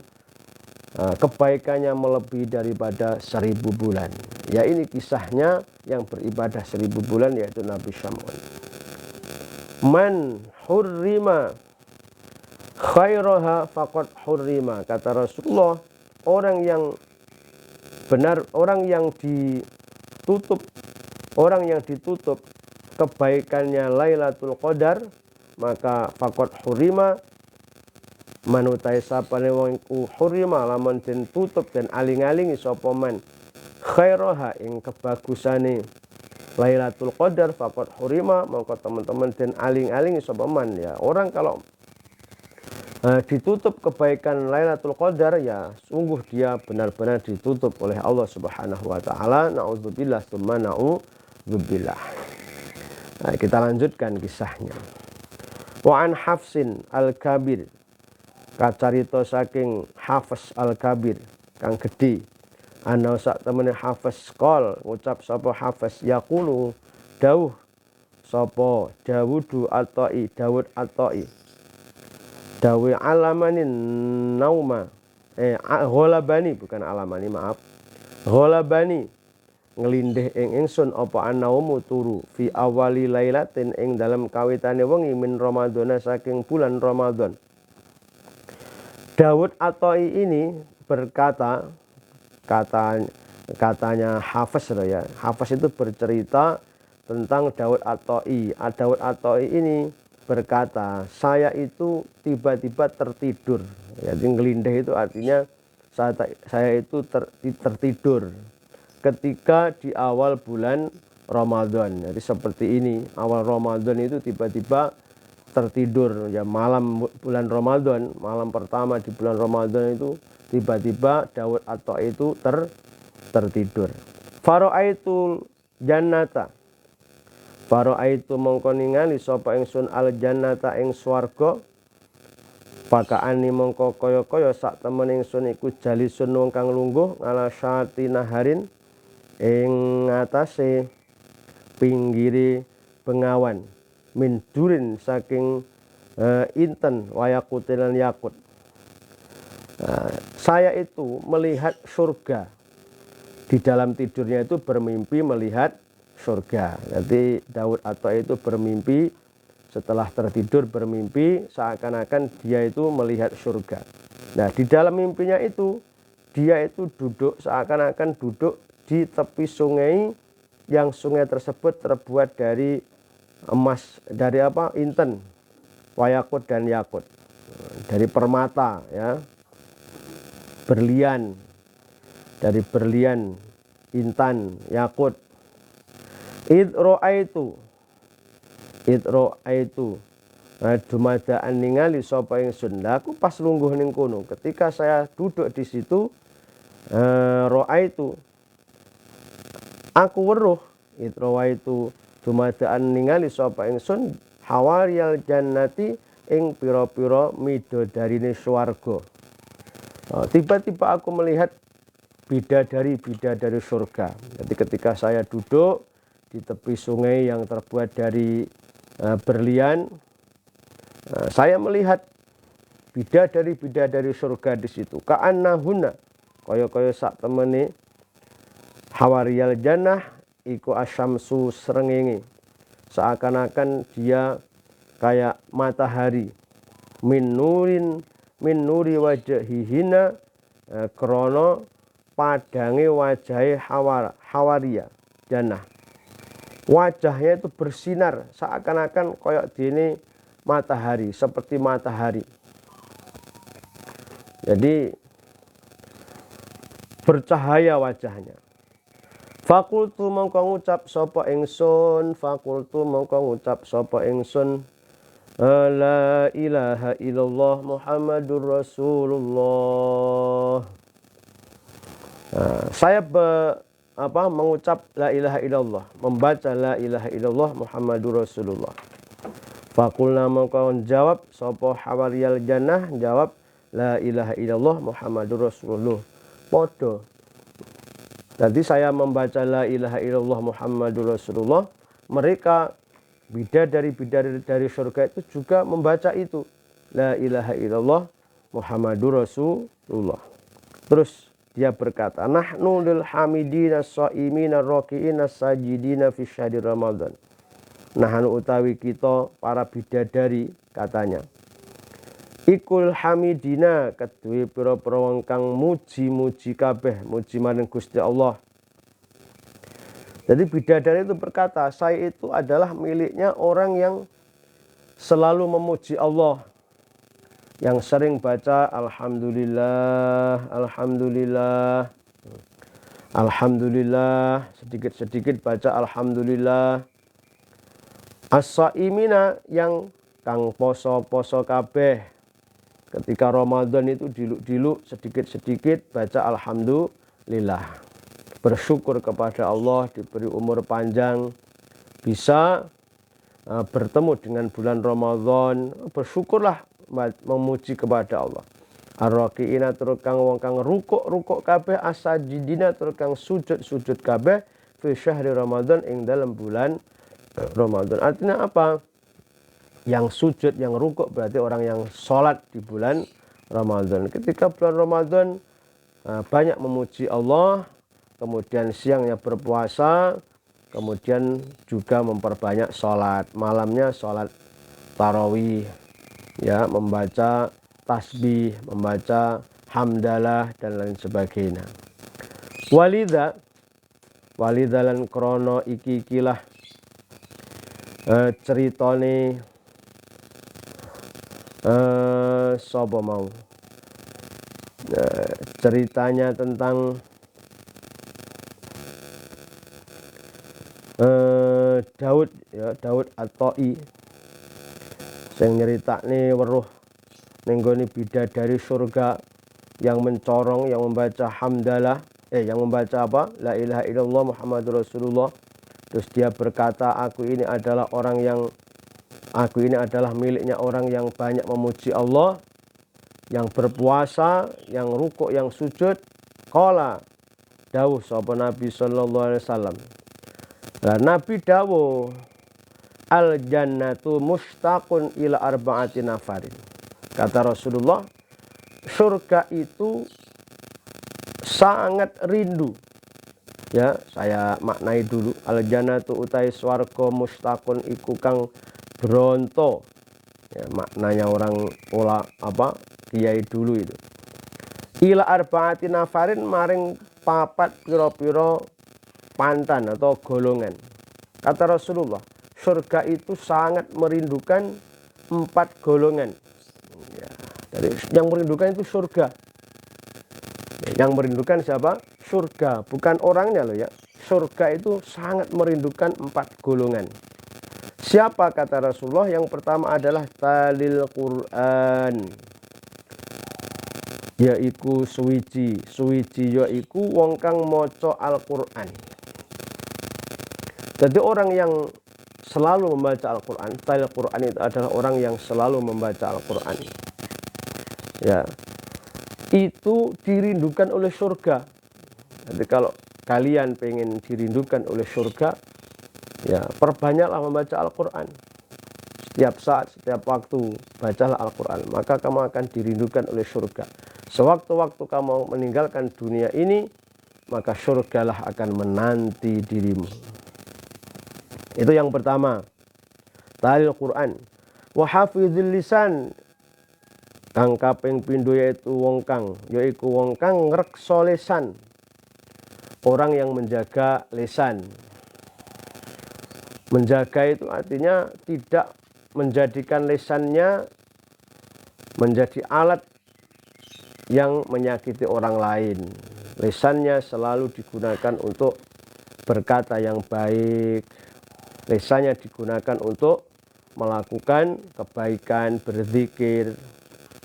kebaikannya melebihi daripada 1000 bulan. Ya, ini kisahnya yang beribadah 1000 bulan, yaitu Nabi Syam'un. Man hurrima khairaha faqad hurrima, kata Rasulullah, orang yang ditutup kebaikannya Lailatul Qadar, maka faqad hurrima, manutai sapane wong iku hurrima, lamun den tutup dan aling-alingi sapa man khairaha ing kebagusane Lailatul Qadar, faqad hurrima, maka teman-teman den aling-alingi sapa man. Ya, orang kalau ditutup kebaikan Lailatul Qadar, ya sungguh dia benar-benar ditutup oleh Allah Subhanahu wa taala. Nauzubillah tsumma nauzubillah. Nah, kita lanjutkan kisahnya. Wa an Hafsin al-Kabir, kacarita saking Hafs al-Kabir kang gedhe, ana sak temene Hafs qol ngucap sapa Hafs, yaqulu dawuh sapa Dawudu Atoi, Dawud Atoi, dawe alamanin nauma, ghalabani, bukan alamani, maaf, ghalabani ngelindih ing ingsun apa annaumu turu fi awali lailatin ing dalam kawitane wengi min Ramadhana saking bulan Ramadan. Dawud Atoi ini berkata, katanya Hafiz ya. Hafiz itu bercerita tentang Dawud Atoi. Dawud Atoi ini berkata, saya itu tiba-tiba tertidur. Jadi ngelindih itu artinya saya itu tertidur ketika di awal bulan Ramadan. Jadi seperti ini, awal Ramadan itu tiba-tiba tertidur ya, malam bulan Ramadan, malam pertama di bulan Ramadan itu tiba-tiba Dawud Atoi itu tertidur. Fara'aitul jannata, fara'aitu mongko ningali sapa ingsun al jannata ing swarga, pakaani mongko kaya-kaya sak temen ingsun iku jalisun wong kang lungguh ngala syati naharin ing ngatasé pinggire bengawan min durin saking inten wayakutilan yakut. Saya itu melihat surga, di dalam tidurnya itu bermimpi melihat surga. Jadi Dawud Atoi itu bermimpi, setelah tertidur bermimpi seakan-akan dia itu melihat surga. Nah, di dalam mimpinya itu dia itu duduk, seakan-akan duduk di tepi sungai, yang sungai tersebut terbuat dari emas, dari apa? Inten, wayakut dan yakut, dari permata ya, berlian, dari berlian, intan, yakut. Idro'aitu dumadaan ningali sapa ingsun. Lah aku pas lungguh ning kono, ketika saya duduk di situ, ro'aitu aku weruh, idro'aitu dumadaan ningali sapa ingsun hawariyal jannati ing pira-pira midodarine swarga. Tiba-tiba aku melihat bidadari surga. Jadi ketika saya duduk di tepi sungai yang terbuat dari berlian, saya melihat bidadari surga di situ. Ka'annahuna kaya sak temene hawariyal jannah iku asyamsu srengenge, seakan-akan dia kayak matahari, min nuri wajhihina, krana padange wajahe hawaria jannah. Wajahnya itu bersinar seakan-akan koyok dene matahari, seperti matahari. Jadi bercahaya wajahnya. Fakultu mongko ngucap sapa ingsun, la ilaha illallah Muhammadur Rasulullah. Saya mengucap la ilaha illallah, membaca la ilaha illallah Muhammadur Rasulullah. Fakulna mongko jawab sapa hawariyal jannah, jawab la ilaha illallah Muhammadur Rasulullah. Podo. Nanti saya membaca la ilaha illallah Muhammadur Rasulullah, mereka bidadari dari surga itu juga membaca itu, la ilaha illallah Muhammadur Rasulullah. Terus dia berkata, nahnu lil hamidina shaimina rakiina sajidina fi syahri Ramadan. Nahnu utawi kita para bidadari, katanya, ikul hamidina kedue pira-pira wong kang muji-muji kabeh, muji marang Gusti Allah. Jadi bidadari itu berkata, saya itu adalah miliknya orang yang selalu memuji Allah, yang sering baca alhamdulillah, alhamdulillah, alhamdulillah, sedikit-sedikit baca alhamdulillah. As-saimina yang kang poso-poso kabeh, ketika Ramadan itu diluk-diluk sedikit-sedikit baca alhamdulillah. Bersyukur kepada Allah diberi umur panjang, bisa bertemu dengan bulan Ramadan, bersyukurlah, memuji kepada Allah. Ar-rakiina tur kang wong kang rukuk kabeh, as-sajidina tur kang sujud kabeh fi syahri Ramadan ing dalam bulan Ramadan. Artinya apa? Yang sujud, yang rukuk berarti orang yang sholat di bulan Ramadan. Ketika bulan Ramadan banyak memuji Allah, kemudian siangnya berpuasa, kemudian juga memperbanyak sholat, malamnya sholat tarawih, ya, membaca tasbih, membaca hamdalah dan lain sebagainya. Walidha lan krono ikilah ceritane sapa mau ceritanya tentang Daud, ya, Daud At-Ta'i sing nyeritakne weruh ning gone bidadari surga yang mencorong, yang membaca hamdalah, yang membaca apa? La ilaha illallah Muhammadur Rasulullah. Terus dia berkata, aku ini adalah miliknya orang yang banyak memuji Allah, yang berpuasa, yang rukuk, yang sujud. Qala dawuh sapa Nabi sallallahu alaihi wasallam. Nah, Nabi dawuh, al jannatu mustaqun ila arba'ati nafarin. Kata Rasulullah, surga itu sangat rindu. Ya, saya maknai dulu. Al jannatu utai swarga mustaqun iku kang bronto. Ya, maknanya orang kiai dulu itu. Ila arba'ati nafarin maring papat piro-piro pantan atau golongan. Kata Rasulullah, surga itu sangat merindukan 4 golongan. Ya, jadi yang merindukan itu surga. Yang merindukan siapa? Surga, bukan orangnya loh ya. Surga itu sangat merindukan 4 golongan. Siapa kata Rasulullah? Yang pertama adalah talil Quran, yaiku suwiji yaiku wong kang maca Al-Quran. Jadi orang yang selalu membaca Al-Quran, talil Quran itu adalah orang yang selalu membaca Al-Quran. Ya, itu dirindukan oleh surga. Jadi kalau kalian pengen dirindukan oleh surga, ya perbanyaklah membaca Al-Quran. Setiap saat, setiap waktu bacalah Al-Quran, maka kamu akan dirindukan oleh surga. Sewaktu-waktu kamu meninggalkan dunia ini, maka surgalah akan menanti dirimu. Itu yang pertama, talil Quran. Wa hafizil lisan, kang kaping pindho yaitu wong kang ngrekso lisan. Orang yang menjaga lisan. Menjaga itu artinya tidak menjadikan lisannya menjadi alat yang menyakiti orang lain. Lisannya selalu digunakan untuk berkata yang baik. Lisannya digunakan untuk melakukan kebaikan, berzikir,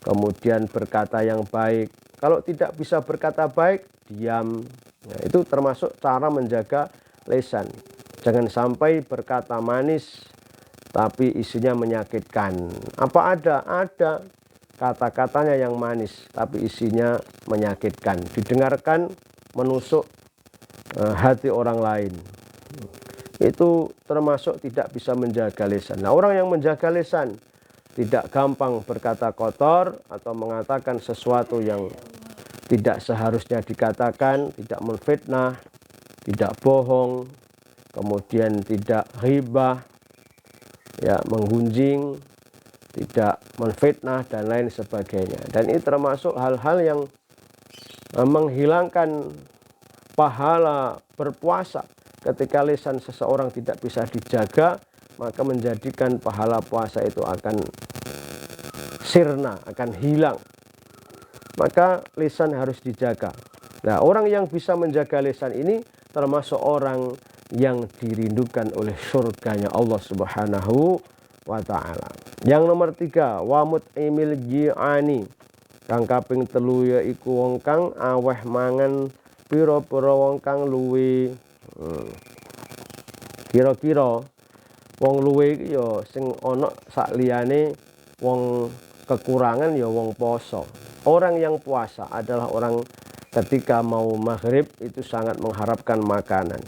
kemudian berkata yang baik. Kalau tidak bisa berkata baik, diam. Nah, itu termasuk cara menjaga lisan. Jangan sampai berkata manis tapi isinya menyakitkan. Apa ada kata-katanya yang manis tapi isinya menyakitkan, didengarkan menusuk hati orang lain. Itu termasuk tidak bisa menjaga lisan. Nah, orang yang menjaga lisan tidak gampang berkata kotor atau mengatakan sesuatu yang tidak seharusnya dikatakan, tidak menfitnah, tidak bohong, kemudian tidak ghibah, ya, menggunjing, tidak menfitnah dan lain sebagainya. Dan ini termasuk hal-hal yang menghilangkan pahala berpuasa. Ketika lisan seseorang tidak bisa dijaga, maka menjadikan pahala puasa itu akan sirna, akan hilang. Maka lisan harus dijaga. Nah, orang yang bisa menjaga lisan ini termasuk orang yang dirindukan oleh surganya Allah Subhanahu wa ta'ala. Yang nomor 3, wamut imil ji'ani, kang kaping 3 yaiku wong kang aweh mangan pira-pira wong kang luwe. Kira-kira wong luwe iki ya sing ana sak liyane wong kekurangan ya wong poso. Orang yang puasa adalah orang ketika mau maghrib itu sangat mengharapkan makanan.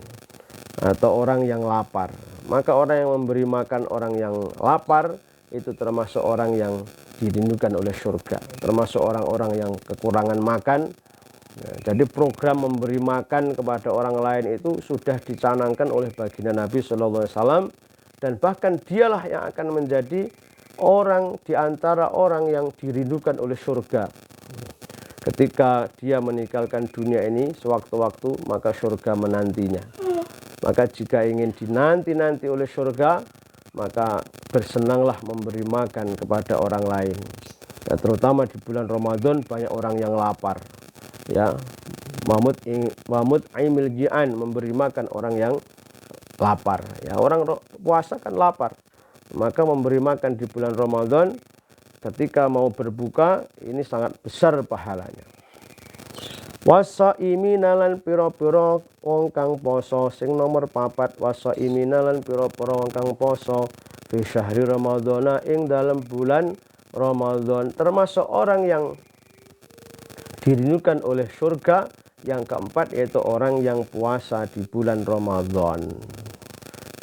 Atau orang yang lapar. Maka orang yang memberi makan orang yang lapar itu termasuk orang yang dirindukan oleh surga, termasuk orang-orang yang kekurangan makan. Jadi program memberi makan kepada orang lain itu sudah dicanangkan oleh baginda Nabi Shallallahu Alaihi Wasallam, dan bahkan dialah yang akan menjadi orang di antara orang yang dirindukan oleh surga. Ketika dia meninggalkan dunia ini sewaktu-waktu, maka surga menantinya. Maka jika ingin dinanti-nanti oleh surga, maka bersenanglah memberi makan kepada orang lain. Ya, terutama di bulan Ramadan banyak orang yang lapar. Ya, Mahmud Aimil Ji'an, memberi makan orang yang lapar. Ya, orang puasa kan lapar. Maka memberi makan di bulan Ramadan ketika mau berbuka ini sangat besar pahalanya. Wasaimina lan pira-pira wong kang poso. Sing nomor 4, wasaimina lan pira-pira wong kang poso fi syahri Ramadhana, ing dalam bulan Ramadan, termasuk orang yang dirindukan oleh surga. Yang keempat yaitu orang yang puasa di bulan Ramadan.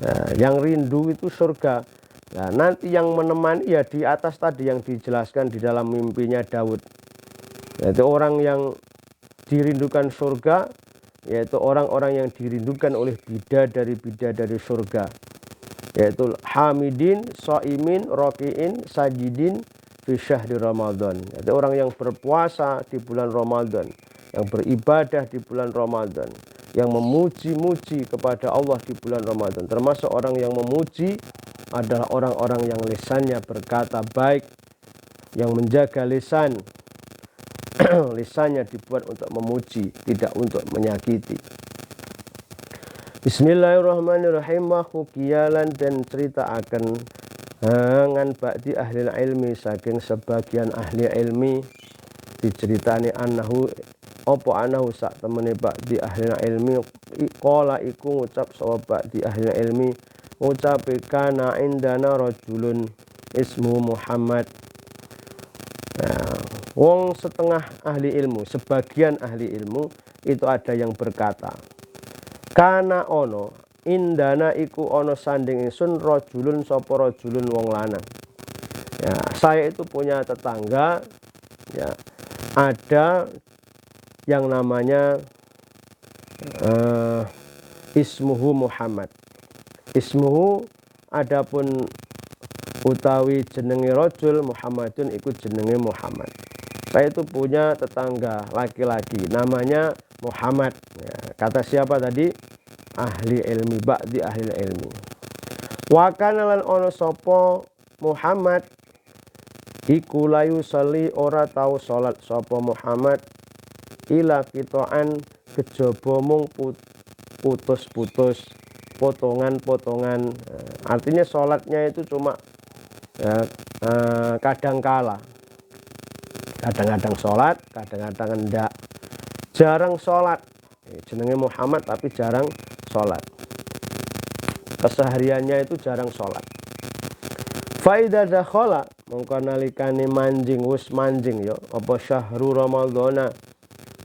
Nah, yang rindu itu surga. Nah, nanti yang menemani ya di atas tadi yang dijelaskan di dalam mimpinya Daud. Yaitu orang yang dirindukan surga, yaitu orang-orang yang dirindukan oleh bidadari surga. Yaitu hamidin, shaimin, rokiin, sajidin fi syahri Ramadan. Yaitu orang yang berpuasa di bulan Ramadan, yang beribadah di bulan Ramadan, yang memuji-muji kepada Allah di bulan Ramadan. Termasuk orang yang memuji adalah orang-orang yang lisannya berkata baik, yang menjaga lisan. Lisannya dibuat untuk memuji, tidak untuk menyakiti. Bismillahirrahmanirrahim. Hukiyalan dan cerita akan ngan ba'di ahli ilmi, saking sebagian ahli ilmi, diceritani anahu sak temene ba'di ahli ilmi, qala iku ngucap sapa ba'di ahli ilmi, ngucap kana indana rajulun ismu Muhammad. Wong setengah ahli ilmu, sebagian ahli ilmu itu ada yang berkata, kana ono indana iku ono sanding ingsun rajulun sapa rajulun wong lanang. Ya, saya itu punya tetangga, ya, ada yang namanya ismuhu Muhammad. Ismuhu adapun utawi jenenge rajul, Muhammadun iku jenenge Muhammad. Saya itu punya tetangga laki-laki namanya Muhammad. Ya, kata siapa tadi? Ahli ilmi, ba'di ahli ilmi. Wa kana lan ono sapa Muhammad iku layu sali, ora tau salat sapa Muhammad ila qita'an, kejaba mung putus-putus, potongan-potongan. Artinya salatnya itu cuma kadang-kadang sholat, kadang-kadang enggak, jarang sholat. Jenenge Muhammad tapi jarang sholat, kesehariannya itu jarang sholat. Faida dakhala, mongko nalikane manjing, wis manjing ya apa syahru Ramadhana,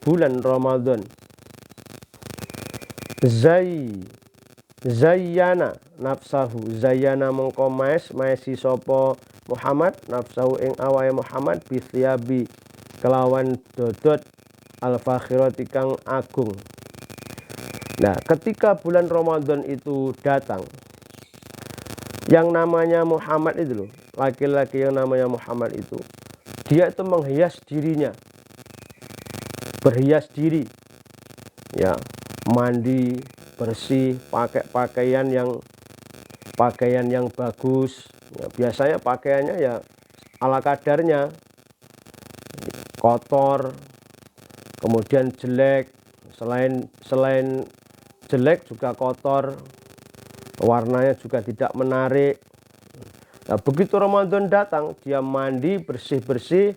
bulan Ramadan, zayyana nafsahu, zayyana mongko maesi sapa Muhammad nafsahu ing awae Muhammad bithiyabi kelawan dodot al-fakhirati kang agung. Nah, ketika bulan Ramadan itu datang, yang namanya Muhammad itu loh, laki-laki yang namanya Muhammad itu, dia itu menghias dirinya, berhias diri, ya, mandi bersih, pakai pakaian yang bagus. Ya, biasanya pakaiannya ya ala kadarnya, kotor, kemudian jelek, selain jelek juga kotor, warnanya juga tidak menarik. Nah, begitu Ramadan datang, dia mandi bersih-bersih,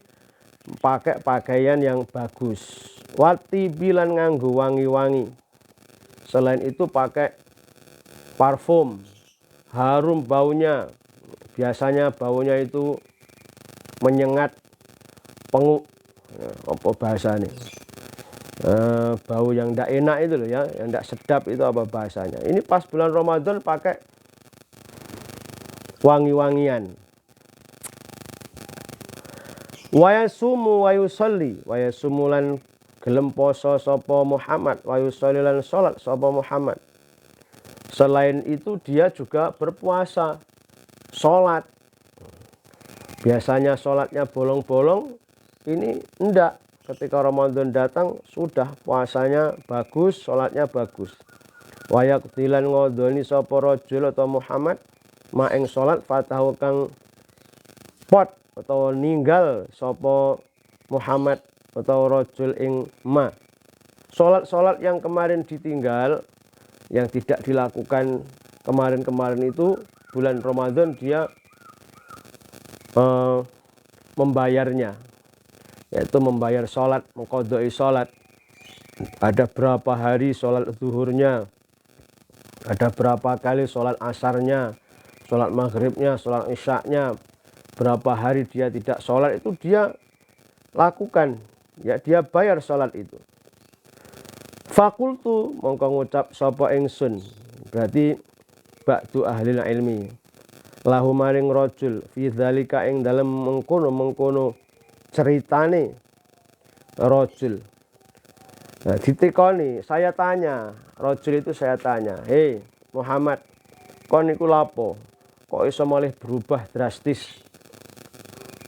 pakai pakaian yang bagus, wati bilan nganggo wangi-wangi. Selain itu pakai parfum, harum baunya. Biasanya baunya itu menyengat, penguk, apa bahasanya, bau yang tidak enak itu loh ya, yang tidak sedap itu apa bahasanya. Ini pas bulan Ramadan pakai wangi-wangian. Wa yasumu wa yusolli, wa yasumu lan gelem poso sapa Muhammad, wa yusolli lan salat sapa Muhammad. Selain itu dia juga berpuasa, sholat. Biasanya sholatnya bolong-bolong, ini enggak. Ketika Ramadan datang sudah puasanya bagus, sholatnya bagus. Wayak dilan ngodoni sapa rajul atau Muhammad maeng sholat fatahu kang pot atau ninggal sapa Muhammad atau rajul ing ma. Sholat yang kemarin ditinggal, yang tidak dilakukan kemarin-kemarin itu, bulan Ramadan dia membayarnya, yaitu membayar sholat, mengqadai sholat. Ada berapa hari sholat zuhurnya, ada berapa kali sholat asarnya, sholat maghribnya, sholat isyaknya, berapa hari dia tidak sholat itu dia lakukan, ya dia bayar sholat itu. Fakultu mongko ngucap sapa ingsun, berarti ba'du ahli ilmi, lahu maring rajul fi dzalika ing dalem mengkono ceritane rajul. Nah, ditekoni, saya tanya, rajul itu saya tanya, "Hei Muhammad, kon niku lapo? Kok iso malih berubah drastis?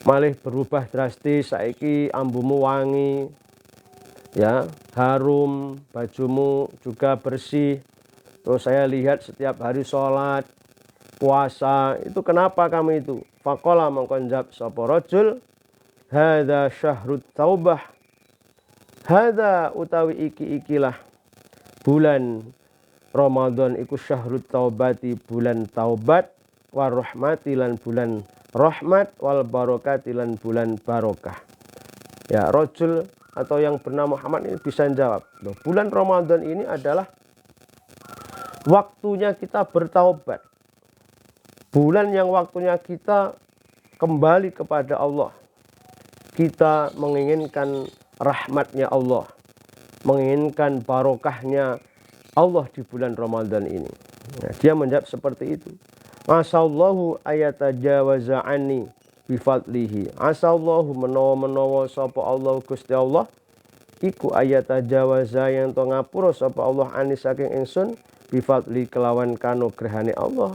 Malih berubah drastis, saiki ambumu wangi, ya, harum, bajumu juga bersih. Terus saya lihat setiap hari sholat, puasa, itu kenapa kamu itu?" Faqala mengkonjab sapa rajul, "Hadza syahrut taubah." Hadza utawi ikilah bulan Ramadan iku syahrut taubati, bulan taubat, war rahmati lan bulan rahmat, wal barokati lan bulan barokah. Ya, rajul atau yang bernama Muhammad ini bisa jawab, loh, bulan Ramadan ini adalah waktunya kita bertaubat. Bulan yang waktunya kita kembali kepada Allah. Kita menginginkan rahmatnya Allah, menginginkan barokahnya Allah di bulan Ramadan ini. Nah, dia menjawab seperti itu. Asallahu ayatajawaza anni bifadlihi. Asallahu menawa sapa Allah Gusti Allah iku ayatajawaza yang to ngapura sapa Allah ani saking ingsun bifadli kelawan kanugrahane Allah.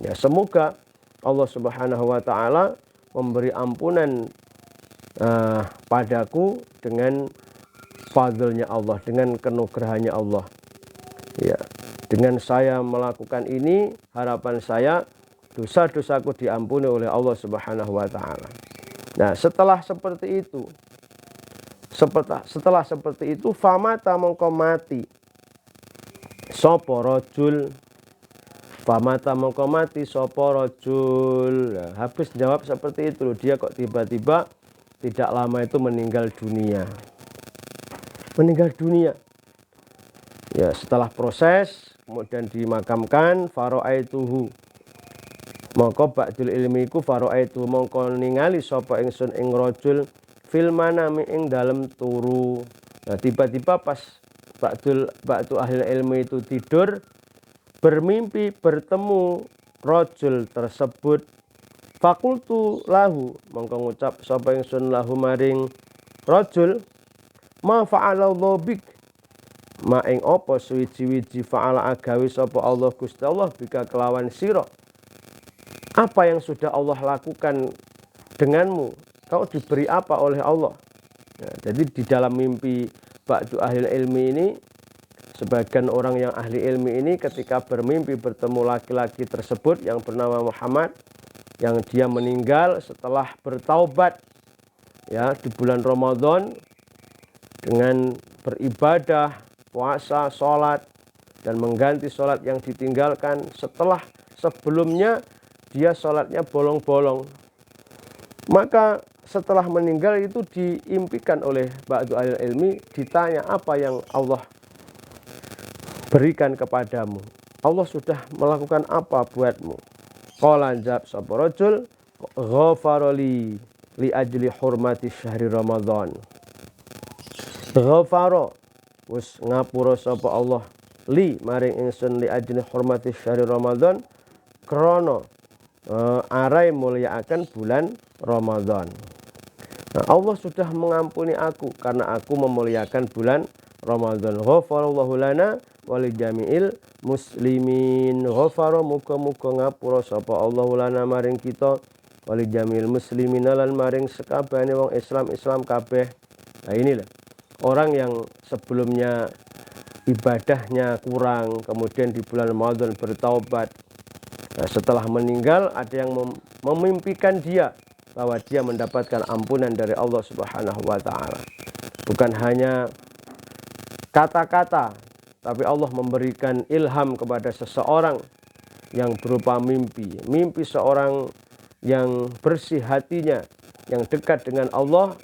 Ya, semoga Allah Subhanahu wa taala memberi ampunan padaku dengan fadlnya Allah, dengan kenugrahannya Allah. Ya, dengan saya melakukan ini, harapan saya dosa-dosaku diampuni oleh Allah Subhanahu wa taala. Nah, setelah seperti itu famata mongko mati sapa rajul, famata mongko mati sapa rajul. Nah, habis jawab seperti itu, dia kok tiba-tiba tidak lama itu meninggal dunia. Ya, setelah proses kemudian dimakamkan, faro'aituhu mongko ba'dul ilmi iku faro'aituhu mongko ningali sapa ingsun ing rajul fil manami ing dalem turu. Nah, tiba-tiba pas ba'du ahli ilmi itu tidur, bermimpi bertemu rajul tersebut. Fakultu lahu mongko ngucap sapa ingsun lahu maring rajul, ma fa'alallahu bik, ma ing apa suwiji-wiji fa'ala agawi sapa Allah Gusti Allah bika kelawan sira. Apa yang sudah Allah lakukan denganmu? Kau diberi apa oleh Allah? Nah, jadi di dalam mimpi ba'du ahli ilmi ini, sebagian orang yang ahli ilmi ini ketika bermimpi bertemu laki-laki tersebut yang bernama Muhammad, yang dia meninggal setelah bertaubat, ya, di bulan Ramadan dengan beribadah, puasa, sholat, dan mengganti sholat yang ditinggalkan setelah sebelumnya dia sholatnya bolong-bolong. Maka setelah meninggal itu diimpikan oleh ba'du ahli ilmi, ditanya apa yang Allah berikan kepadamu, Allah sudah melakukan apa buatmu? Qala jawab sapa rajul, ghafara li ajli hurmati syahri Ramadan. Ghafara wis ngapura sapa Allah li maring ingsun li ajli hurmati syahri Ramadan, krana arai muliakan bulan Ramadan. Nah, Allah sudah mengampuni aku karena aku memuliakan bulan Ramadan. Ghafarallahu lana wali jami'il muslimin. Ghafara muga-muga ngapura sapa Allah lana maring kita wali jami'il muslimin lan maring sekabehane wong Islam kabeh. Nah inilah orang yang sebelumnya ibadahnya kurang, kemudian di bulan Ramadan bertaubat. Nah, setelah meninggal ada yang memimpikan dia bahwa dia mendapatkan ampunan dari Allah Subhanahu wa taala. Bukan hanya kata-kata, tapi Allah memberikan ilham kepada seseorang yang berupa mimpi. Mimpi seorang yang bersih hatinya, yang dekat dengan Allah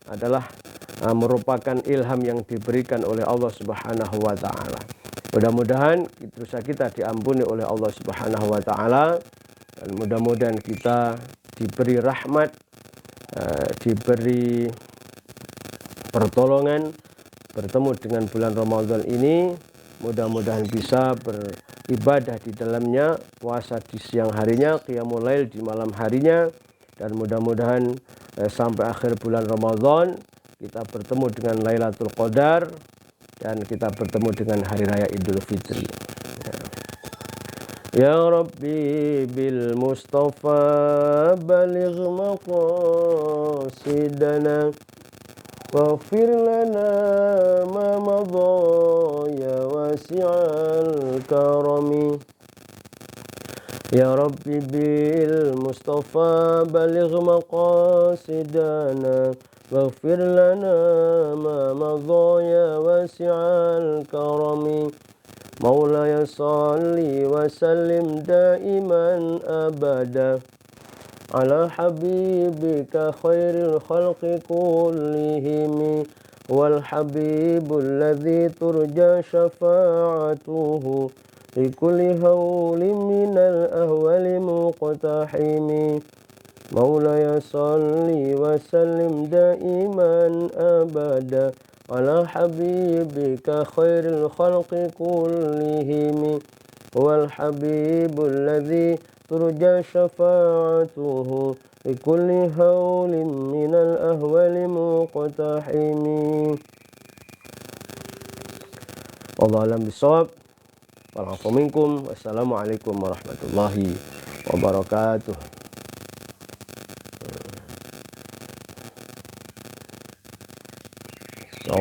adalah merupakan ilham yang diberikan oleh Allah Subhanahu wa taala. Mudah-mudahan dosa kita diampuni oleh Allah Subhanahu wa taala, dan mudah-mudahan kita diberi rahmat, diberi pertolongan bertemu dengan bulan Ramadan ini. Mudah-mudahan bisa beribadah di dalamnya, puasa di siang harinya, qiyamul lail di malam harinya, dan mudah-mudahan sampai akhir bulan Ramadan kita bertemu dengan Lailatul Qadar dan kita bertemu dengan hari raya Idul Fitri. Ya Rabbi bil Mustafa baligh maqasidana waghfir lana ma madha ya wasi'al karami. Ya Rabbi bil Mustafa baligh maqasidana waghfir lana ma madha ya wasi'al karami. Maulaya salli wa sallim daiman abada ala habibika khairil khalqi kullihim wal habibul ladzi turja syafa'atuhu fi kulli hawlin minal ahwali muqtahimi. Maulaya salli wa sallim daiman abada ala habibika khairil khalqi kullihim wal habibul ladzi turja syafa'atuhu fi kulli hawlin minal ahwali muqtahimi. Wallahu a'lam bishawab. Wal 'afwu minkum. Wassalamualaikum warahmatullahi wabarakatuh. So